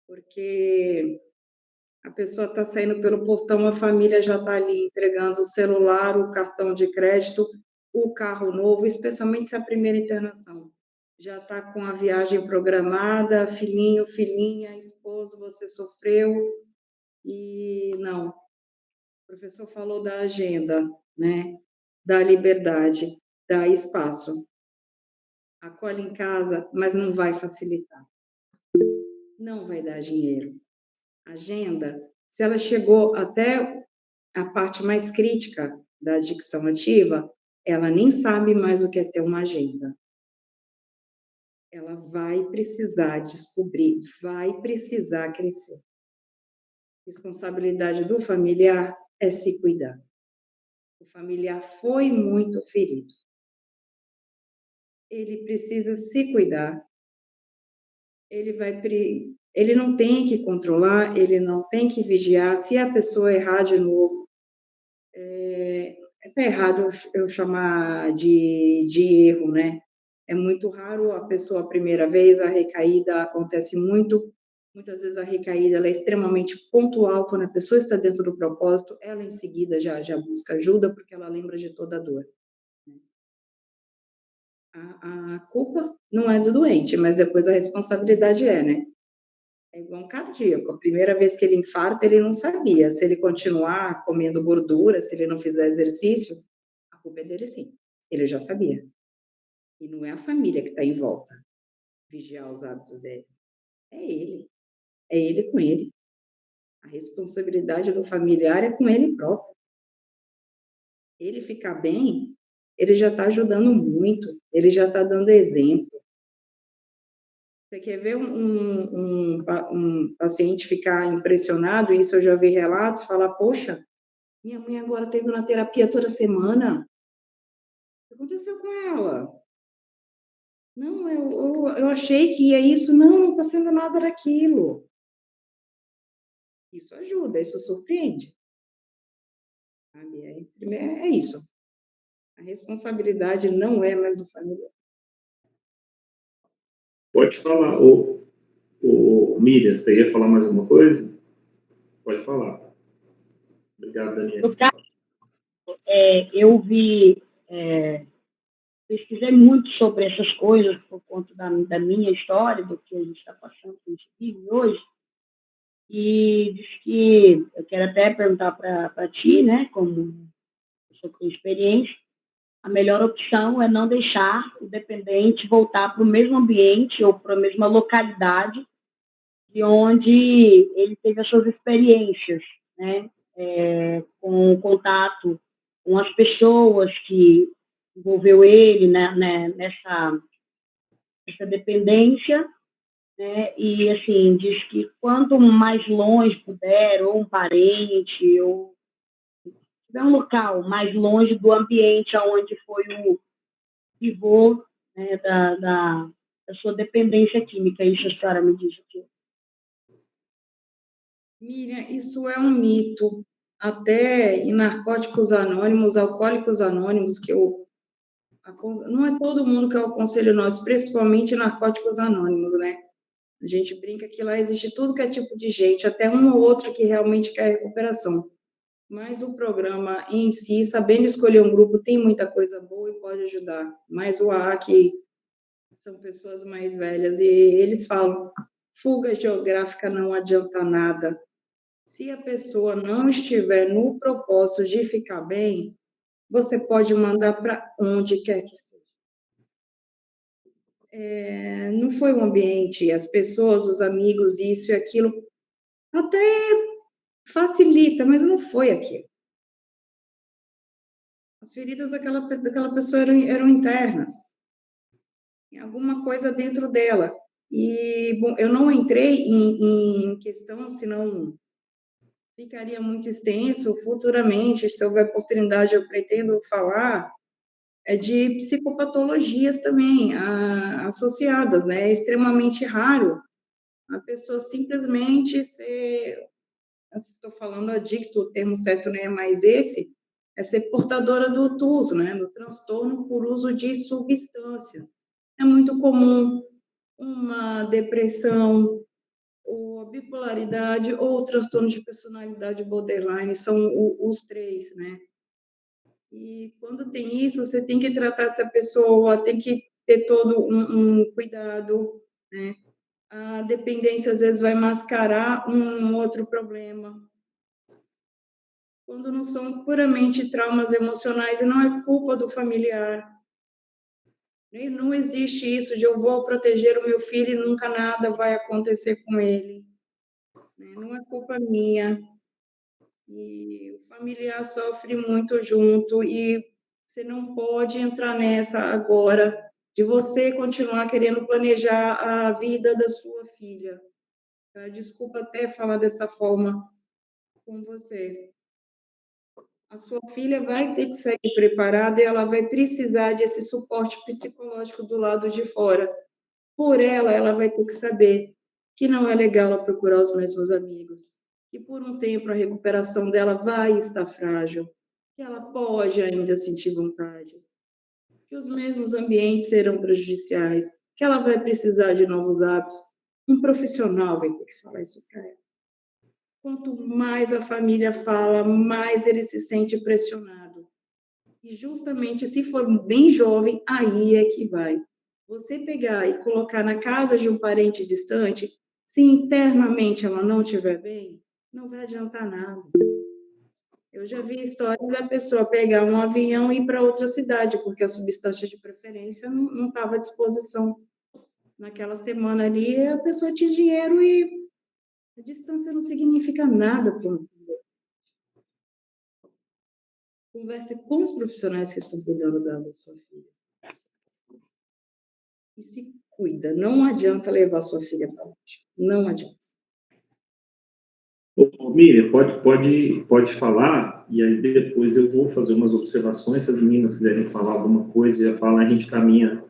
Porque a pessoa está saindo pelo portão, a família já está ali entregando o celular, o cartão de crédito, o carro novo, especialmente se é a primeira internação. Já está com a viagem programada, filhinho, filhinha, esposo, você sofreu. E não, o professor falou da agenda, né? Da liberdade, dá espaço. Acolhe em casa, mas não vai facilitar. Não vai dar dinheiro. Agenda, se ela chegou até a parte mais crítica da adicção ativa, ela nem sabe mais o que é ter uma agenda. Ela vai precisar descobrir, vai precisar crescer. Responsabilidade do familiar é se cuidar. O familiar foi muito ferido. Ele precisa se cuidar. Ele não tem que controlar, ele não tem que vigiar. Se a pessoa errar de novo, tá errado eu chamar de erro, né? É muito raro a pessoa a primeira vez, a recaída acontece muito. Muitas vezes a recaída ela é extremamente pontual, quando a pessoa está dentro do propósito, ela em seguida já busca ajuda, porque ela lembra de toda a dor. A culpa não é do doente, mas depois a responsabilidade né? É igual um cardíaco. A primeira vez que ele infarta, ele não sabia. Se ele continuar comendo gordura, se ele não fizer exercício, a culpa é dele sim. Ele já sabia. E não é a família que está em volta, vigiar os hábitos dele. É ele. É ele com ele. A responsabilidade do familiar é com ele próprio. Ele ficar bem, ele já está ajudando muito. Ele já está dando exemplo. Você quer ver um paciente ficar impressionado? Isso eu já vi relatos, falar, poxa, minha mãe agora está indo na terapia toda semana. O que aconteceu com ela? Não, eu achei que ia isso. Não está sendo nada daquilo. Isso ajuda, isso surpreende. Sabe? É isso. A responsabilidade não é mais do familiar. Pode falar. Miriam, você ia falar mais alguma coisa? Pode falar. Obrigado, Daniel. Eu pesquisei muito sobre essas coisas por conta da minha história, do que a gente está passando, que a gente vive hoje. E disse que eu quero até perguntar para ti, né, como pessoa com experiência, a melhor opção é não deixar o dependente voltar para o mesmo ambiente ou para a mesma localidade de onde ele teve as suas experiências, né, com o contato com as pessoas que envolveu ele, né, nessa dependência, né, e assim, diz que quanto mais longe puder, ou um parente, ou tiver um local mais longe do ambiente onde foi o pivô, né, da sua dependência química. Isso a senhora me diz aqui. Miriam, isso é um mito. Até em Narcóticos Anônimos, Alcoólicos Anônimos, não é todo mundo que eu aconselho nós, principalmente Narcóticos Anônimos, né? A gente brinca que lá existe tudo que é tipo de gente, até um ou outro que realmente quer recuperação. Mas o programa em si, sabendo escolher um grupo, tem muita coisa boa e pode ajudar. Mas o AA, que são pessoas mais velhas, e eles falam, fuga geográfica não adianta nada. Se a pessoa não estiver no propósito de ficar bem, você pode mandar para onde quer que esteja. Não foi um ambiente, as pessoas, os amigos, isso e aquilo, até facilita, mas não foi aquilo. As feridas daquela pessoa eram internas, alguma coisa dentro dela. E, bom, eu não entrei em questão, senão ficaria muito extenso. Futuramente, se houver oportunidade, eu pretendo falar de psicopatologias também associadas, né? É extremamente raro a pessoa simplesmente ser, estou falando adicto, o termo certo não é mais esse, é ser portadora do TUS, né? Do transtorno por uso de substância. É muito comum uma depressão, ou a bipolaridade, ou o transtorno de personalidade borderline, são os três, né? E quando tem isso, você tem que tratar essa pessoa, tem que ter todo um cuidado, né? A dependência, às vezes, vai mascarar um outro problema. Quando não são puramente traumas emocionais, e não é culpa do familiar. Não existe isso de eu vou proteger o meu filho e nunca nada vai acontecer com ele. Não é culpa minha. E o familiar sofre muito junto e você não pode entrar nessa agora de você continuar querendo planejar a vida da sua filha. Tá? Desculpa até falar dessa forma com você. A sua filha vai ter que sair preparada e ela vai precisar desse suporte psicológico do lado de fora. Por ela vai ter que saber que não é legal ela procurar os mesmos amigos, que por um tempo a recuperação dela vai estar frágil, que ela pode ainda sentir vontade, que os mesmos ambientes serão prejudiciais, que ela vai precisar de novos hábitos. Um profissional vai ter que falar isso para ela. Quanto mais a família fala, mais ele se sente pressionado. E justamente se for bem jovem, aí é que vai. Você pegar e colocar na casa de um parente distante, se internamente ela não estiver bem, não vai adiantar nada. Eu já vi histórias da pessoa pegar um avião e ir para outra cidade, porque a substância de preferência não estava à disposição. Naquela semana ali, a pessoa tinha dinheiro e a distância não significa nada para um. Converse com os profissionais que estão cuidando da sua filha. E se cuida. Não adianta levar sua filha para longe. Não adianta. Ô, Miriam, pode falar, e aí depois eu vou fazer umas observações. Se as meninas quiserem falar alguma coisa, já fala, a gente caminha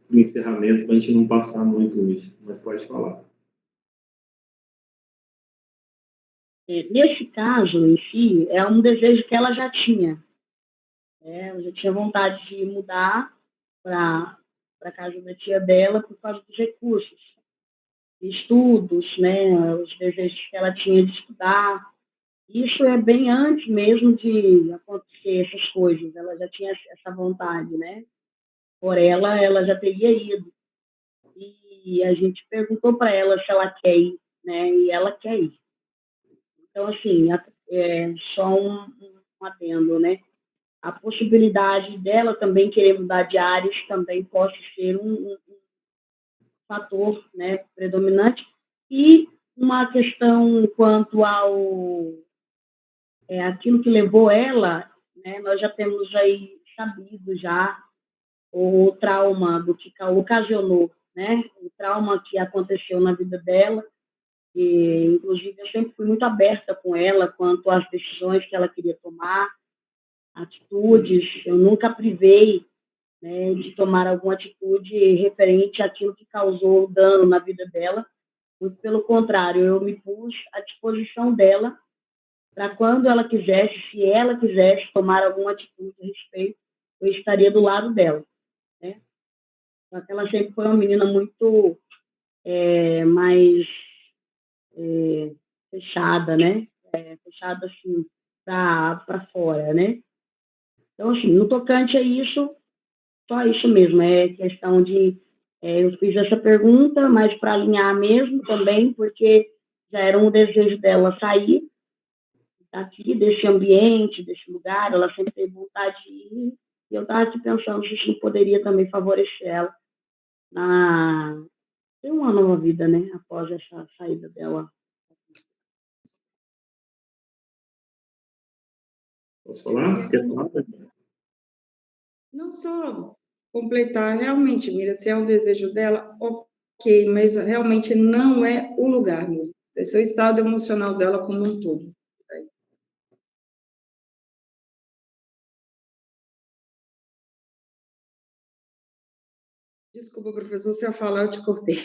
para o encerramento, para a gente não passar muito hoje. Mas pode falar. Nesse caso em si, é um desejo que ela já tinha. Ela já tinha vontade de mudar para a casa da tia dela por causa dos recursos, estudos, né, os desejos que ela tinha de estudar. Isso é bem antes mesmo de acontecer essas coisas. Ela já tinha essa vontade, né? Por ela já teria ido. E a gente perguntou para ela se ela quer ir, né? E ela quer ir. Então, assim, só um adendo, né? A possibilidade dela também querer mudar de áreas também pode ser um fator, né, predominante. E uma questão quanto ao aquilo que levou ela, né, nós já temos aí sabido já o trauma do que ocasionou, né, o trauma que aconteceu na vida dela. E, inclusive, eu sempre fui muito aberta com ela quanto às decisões que ela queria tomar, atitudes. Eu nunca privei, né, de tomar alguma atitude referente àquilo que causou dano na vida dela. Muito pelo contrário, eu me pus à disposição dela para quando ela quisesse, se ela quisesse tomar alguma atitude a respeito, eu estaria do lado dela, né? Só que ela sempre foi uma menina muito mais fechada, né? Fechada assim para fora, né? Então, assim, no tocante a isso, só isso mesmo, é questão de eu fiz essa pergunta, mas para alinhar mesmo também, porque já era um desejo dela sair daqui, desse ambiente, desse lugar, ela sempre teve vontade de ir, e eu estava aqui pensando se isso não poderia também favorecer ela na ter uma nova vida, né, após essa saída dela. Posso falar? Você quer falar? Não só completar, realmente, Mira, se é um desejo dela, ok, mas realmente não é o lugar, Mira. Esse é o estado emocional dela como um todo. Desculpa, professor, se eu falar, eu te cortei.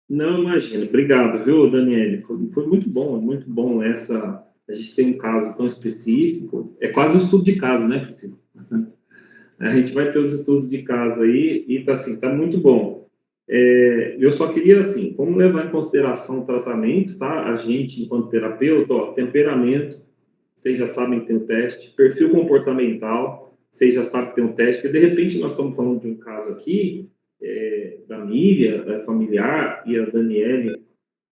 Não, imagina. Obrigado, viu, Daniele? Foi muito bom essa... A gente tem um caso tão específico. É quase um estudo de caso, né, Priscila? A gente vai ter os estudos de caso aí e tá assim, tá muito bom. Eu só queria, assim, como levar em consideração o tratamento, tá? A gente, enquanto terapeuta, ó, temperamento, vocês já sabem que tem o teste, perfil comportamental, vocês já sabem que tem um teste, porque de repente nós estamos falando de um caso aqui, da Miriam, familiar, e a Daniele,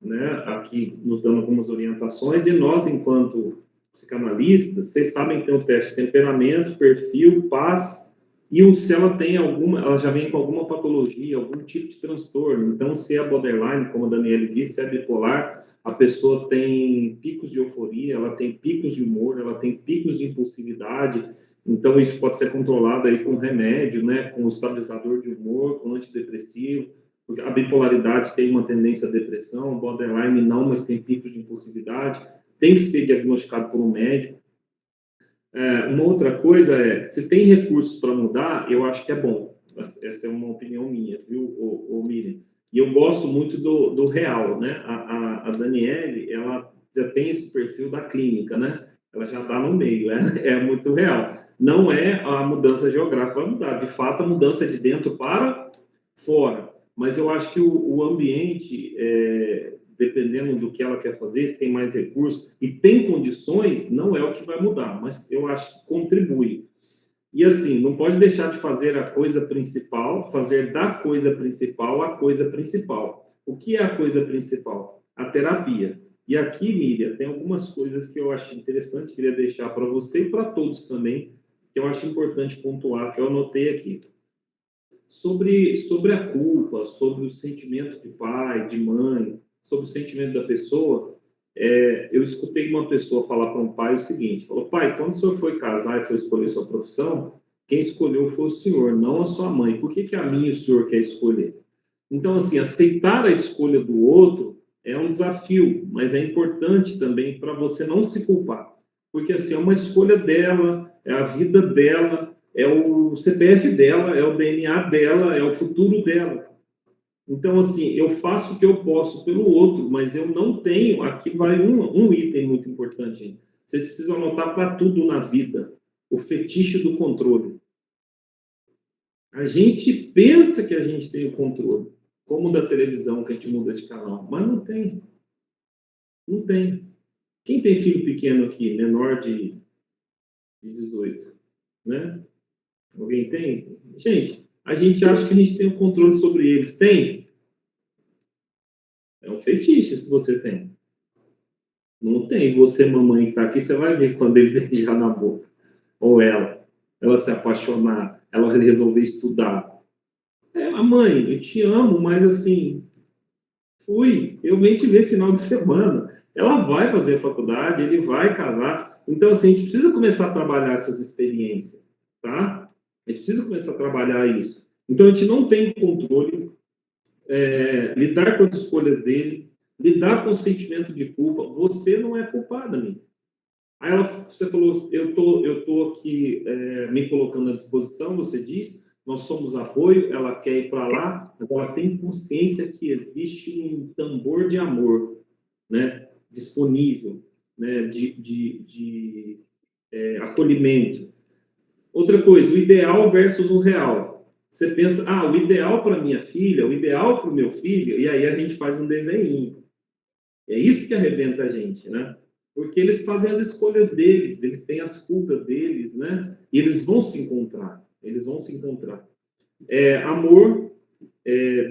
né, aqui nos dando algumas orientações, e nós, enquanto psicanalistas, vocês sabem que tem o teste de temperamento, perfil, paz, e se ela tem alguma, ela já vem com alguma patologia, algum tipo de transtorno. Então, se é borderline, como a Daniele disse, se é bipolar, a pessoa tem picos de euforia, ela tem picos de humor, ela tem picos de impulsividade. Então, isso pode ser controlado aí com remédio, né, com estabilizador de humor, com antidepressivo. Porque a bipolaridade tem uma tendência à depressão, borderline não, mas tem picos de impulsividade. Tem que ser diagnosticado por um médico. Uma outra coisa se tem recursos para mudar, eu acho que é bom. Essa é uma opinião minha, viu, Miriam? E eu gosto muito do real, né? A Daniele, ela já tem esse perfil da clínica, né? Ela já está no meio, é muito real. Não é a mudança geográfica vai mudar, de fato, a mudança é de dentro para fora. Mas eu acho que o ambiente, dependendo do que ela quer fazer, se tem mais recursos e tem condições, não é o que vai mudar, mas eu acho que contribui. E assim, não pode deixar de fazer a coisa principal, fazer da coisa principal a coisa principal. O que é a coisa principal? A terapia. E aqui, Miriam, tem algumas coisas que eu acho interessante, queria deixar para você e para todos também, que eu acho importante pontuar, que eu anotei aqui. Sobre a culpa, sobre o sentimento de pai, de mãe, sobre o sentimento da pessoa, eu escutei uma pessoa falar para um pai o seguinte, falou, pai, quando o senhor foi casar e foi escolher sua profissão, quem escolheu foi o senhor, não a sua mãe. Por que a mim o senhor quer escolher? Então, assim, aceitar a escolha do outro é um desafio, mas é importante também para você não se culpar. Porque, assim, é uma escolha dela, é a vida dela, é o CPF dela, é o DNA dela, é o futuro dela. Então, assim, eu faço o que eu posso pelo outro, mas eu não tenho... Aqui vai um item muito importante, hein? Vocês precisam anotar para tudo na vida. O fetiche do controle. A gente pensa que a gente tem o controle, como da televisão, que a gente muda de canal, mas não tem. Não tem. Quem tem filho pequeno aqui, menor de 18, né? Alguém tem? Gente, a gente acha que a gente tem o controle sobre eles. Tem? É um fetiche se você tem. Não tem. Você, mamãe, que está aqui, você vai ver quando ele beijar na boca. Ou ela se apaixonar, ela resolver estudar. A mãe, eu te amo, mas assim, eu venho te ver final de semana. Ela vai fazer a faculdade, ele vai casar. Então, assim, a gente precisa começar a trabalhar essas experiências, tá? A gente precisa começar a trabalhar isso. Então, a gente não tem controle, lidar com as escolhas dele, lidar com o sentimento de culpa. Você não é culpada, amiga. Aí você falou, eu tô aqui me colocando à disposição, você diz, nós somos apoio, ela quer ir para lá, mas ela tem consciência que existe um tambor de amor, né, disponível, né, de acolhimento. Outra coisa, o ideal versus o real. Você pensa, o ideal para minha filha, o ideal para o meu filho, e aí a gente faz um desenho. É isso que arrebenta a gente, né? Porque eles fazem as escolhas deles, eles têm as fugas deles, né? E eles vão se encontrar, amor,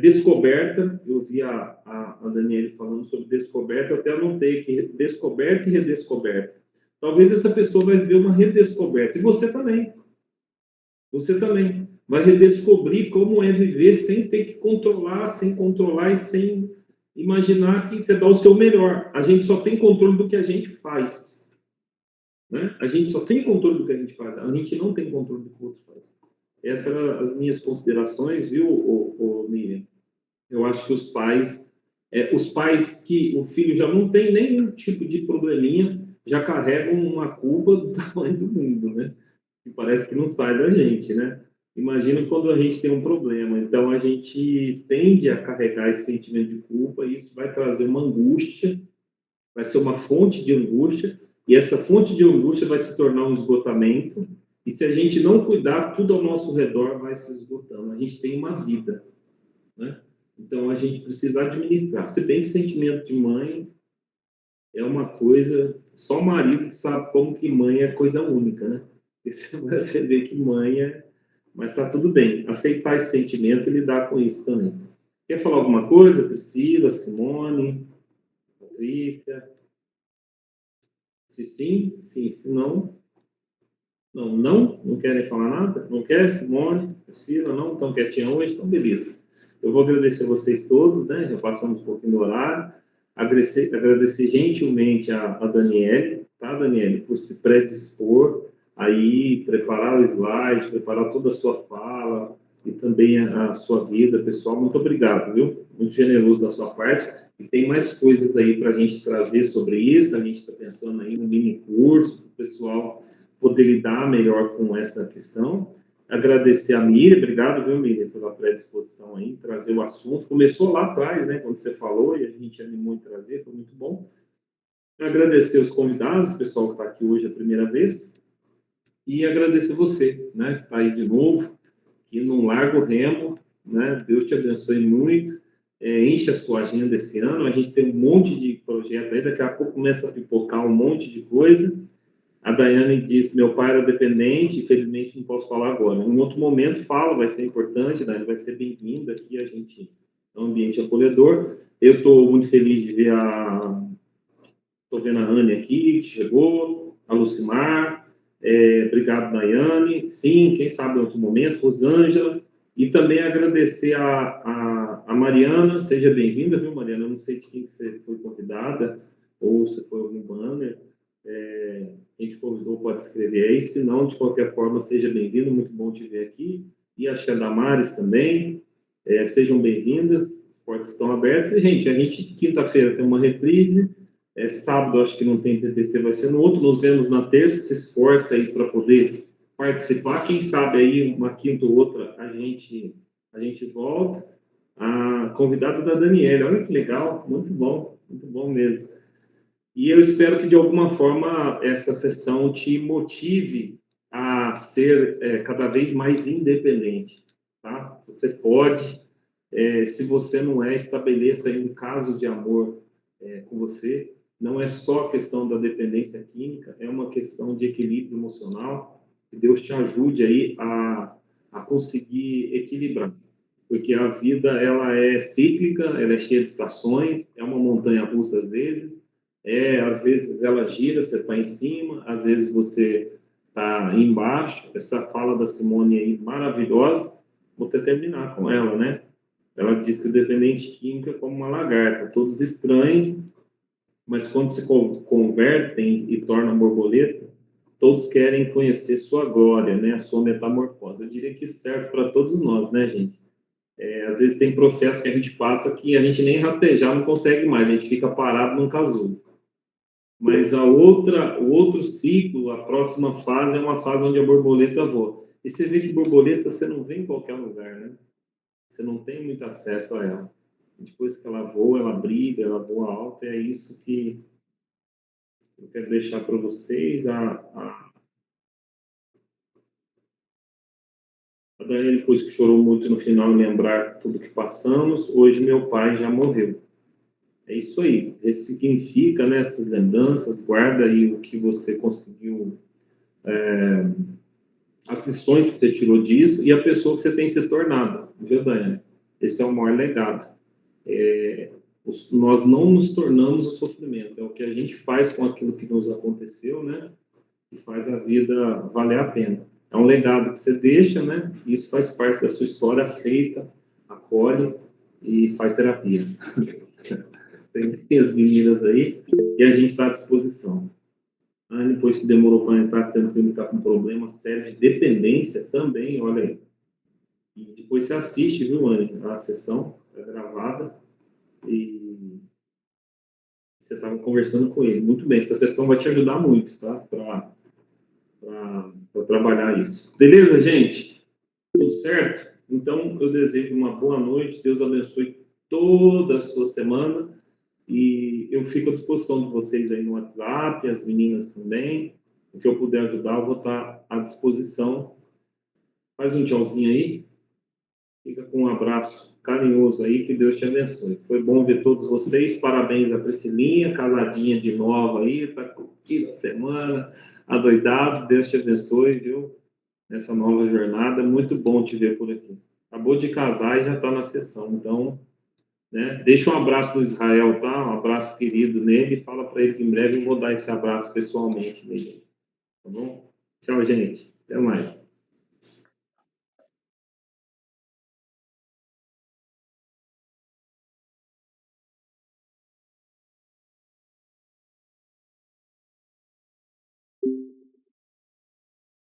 descoberta, eu vi a Daniele falando sobre descoberta, eu até anotei aqui, descoberta e redescoberta. Talvez essa pessoa vai viver uma redescoberta, e você também. Você também vai redescobrir como é viver sem ter que controlar, sem controlar e sem imaginar que você dá o seu melhor. A gente só tem controle do que a gente faz, né? A gente só tem controle do que a gente faz, a gente não tem controle do que o outro faz. Essas eram as minhas considerações, viu, Miriam? Eu acho que os pais que o filho já não tem nenhum tipo de probleminha, já carregam uma culpa do tamanho do mundo, né? Que parece que não sai da gente, né? Imagina quando a gente tem um problema. Então, a gente tende a carregar esse sentimento de culpa e isso vai trazer uma angústia, vai ser uma fonte de angústia, e essa fonte de angústia vai se tornar um esgotamento, e se a gente não cuidar, tudo ao nosso redor vai se esgotando. A gente tem uma vida, né? Então, a gente precisa administrar. Se bem que sentimento de mãe é uma coisa... Só o marido que sabe como que mãe é coisa única, né? Você vê que mãe é... Mas está tudo bem. Aceitar esse sentimento e lidar com isso também. Quer falar alguma coisa, Priscila, Simone, Patrícia? Se sim, sim. Se não, não querem falar nada? Não quer, Simone, Priscila? Não? Estão quietinha hoje? Então, beleza. Eu vou agradecer a vocês todos, né? Já passamos um pouquinho do horário. Agradecer gentilmente a Daniele, tá, Daniele, por se predispor aí, preparar o slide, preparar toda a sua fala e também a sua vida, pessoal. Muito obrigado, viu? Muito generoso da sua parte. E tem mais coisas aí para a gente trazer sobre isso. A gente está pensando aí no mini curso, para o pessoal poder lidar melhor com essa questão. Agradecer a Miriam, obrigado, viu, Miriam, pela predisposição aí, trazer o assunto. Começou lá atrás, né, quando você falou, e a gente animou em trazer, foi muito bom. Agradecer os convidados, o pessoal que está aqui hoje a primeira vez, e agradecer você, né, que está aí de novo, que não larga o remo, né, Deus te abençoe muito, enche a sua agenda esse ano, a gente tem um monte de projeto aí, daqui a pouco começa a pipocar um monte de coisa. A Daiane disse, meu pai era dependente, infelizmente não posso falar agora. Em outro momento falo, vai ser importante, Daiane vai ser bem-vinda aqui, a gente é um ambiente acolhedor. Eu estou muito feliz de ver estou vendo a Anne aqui, que chegou, a Lucimar, obrigado, Daiane. Sim, quem sabe em outro momento, Rosângela. E também agradecer a Mariana, seja bem-vinda, viu, Mariana? Eu não sei de quem você foi convidada, ou se foi algum banner. Quem te convidou pode escrever aí, se não, de qualquer forma, seja bem-vindo, muito bom te ver aqui. E a Damares também, sejam bem-vindas, as portas estão abertas. E, gente, quinta-feira tem uma reprise, sábado acho que não tem PTC, vai ser no outro, nos vemos na terça, se esforça aí para poder participar, quem sabe aí uma quinta ou outra a gente volta. A convidada da Daniele, olha que legal, muito bom mesmo. E eu espero que, de alguma forma, essa sessão te motive a ser cada vez mais independente, tá? Você pode, se você não estabeleça aí um caso de amor com você. Não é só questão da dependência química, é uma questão de equilíbrio emocional. Que Deus te ajude aí a conseguir equilibrar. Porque a vida, ela é cíclica, ela é cheia de estações, é uma montanha-russa às vezes, às vezes ela gira, você está em cima, às vezes você está embaixo. Essa fala da Simone aí, maravilhosa, vou até terminar com ela, né? Ela diz que o dependente químico é como uma lagarta, todos estranham, mas quando se convertem e tornam borboleta, todos querem conhecer sua glória, né? A sua metamorfose. Eu diria que isso serve para todos nós, né, gente? Às vezes tem processo que a gente passa que a gente nem rastejar não consegue mais, a gente fica parado num casulo. Mas o outro ciclo, a próxima fase é uma fase onde a borboleta voa. E você vê que borboleta você não vê em qualquer lugar, né? Você não tem muito acesso a ela. Depois que ela voa, ela brilha, ela voa alto, e é isso que eu quero deixar para vocês. A A Daiane, depois que chorou muito no final em lembrar tudo que passamos, hoje meu pai já morreu. É isso aí, ressignifica, né, essas lembranças, guarda aí o que você conseguiu, as lições que você tirou disso e a pessoa que você tem se tornado, viu, Daiane? Esse é o maior legado. Nós não nos tornamos o sofrimento, é o que a gente faz com aquilo que nos aconteceu, né, que faz a vida valer a pena. É um legado que você deixa, né, e isso faz parte da sua história, aceita, acolhe e faz terapia. Tem as meninas aí e a gente está à disposição. Depois que demorou para entrar, tendo que estar com problema sério de dependência também, olha aí. E depois você assiste, viu, Anne? A sessão é gravada e você estava conversando com ele. Muito bem, essa sessão vai te ajudar muito, tá? Para trabalhar isso. Beleza, gente? Tudo certo? Então, eu desejo uma boa noite. Deus abençoe toda a sua semana. E eu fico à disposição de vocês aí no WhatsApp, as meninas também. O que eu puder ajudar, eu vou estar à disposição. Faz um tchauzinho aí. Fica com um abraço carinhoso aí, que Deus te abençoe. Foi bom ver todos vocês. Parabéns a Priscilinha, casadinha de nova aí, tá curtindo a semana, adoidado. Deus te abençoe, viu? Nessa nova jornada. Muito bom te ver por aqui. Acabou de casar e já está na sessão, então... né? Deixa um abraço no Israel, tá? Um abraço querido nele. Fala para ele que em breve eu vou dar esse abraço pessoalmente nele. Tá bom? Tchau, gente. Até mais.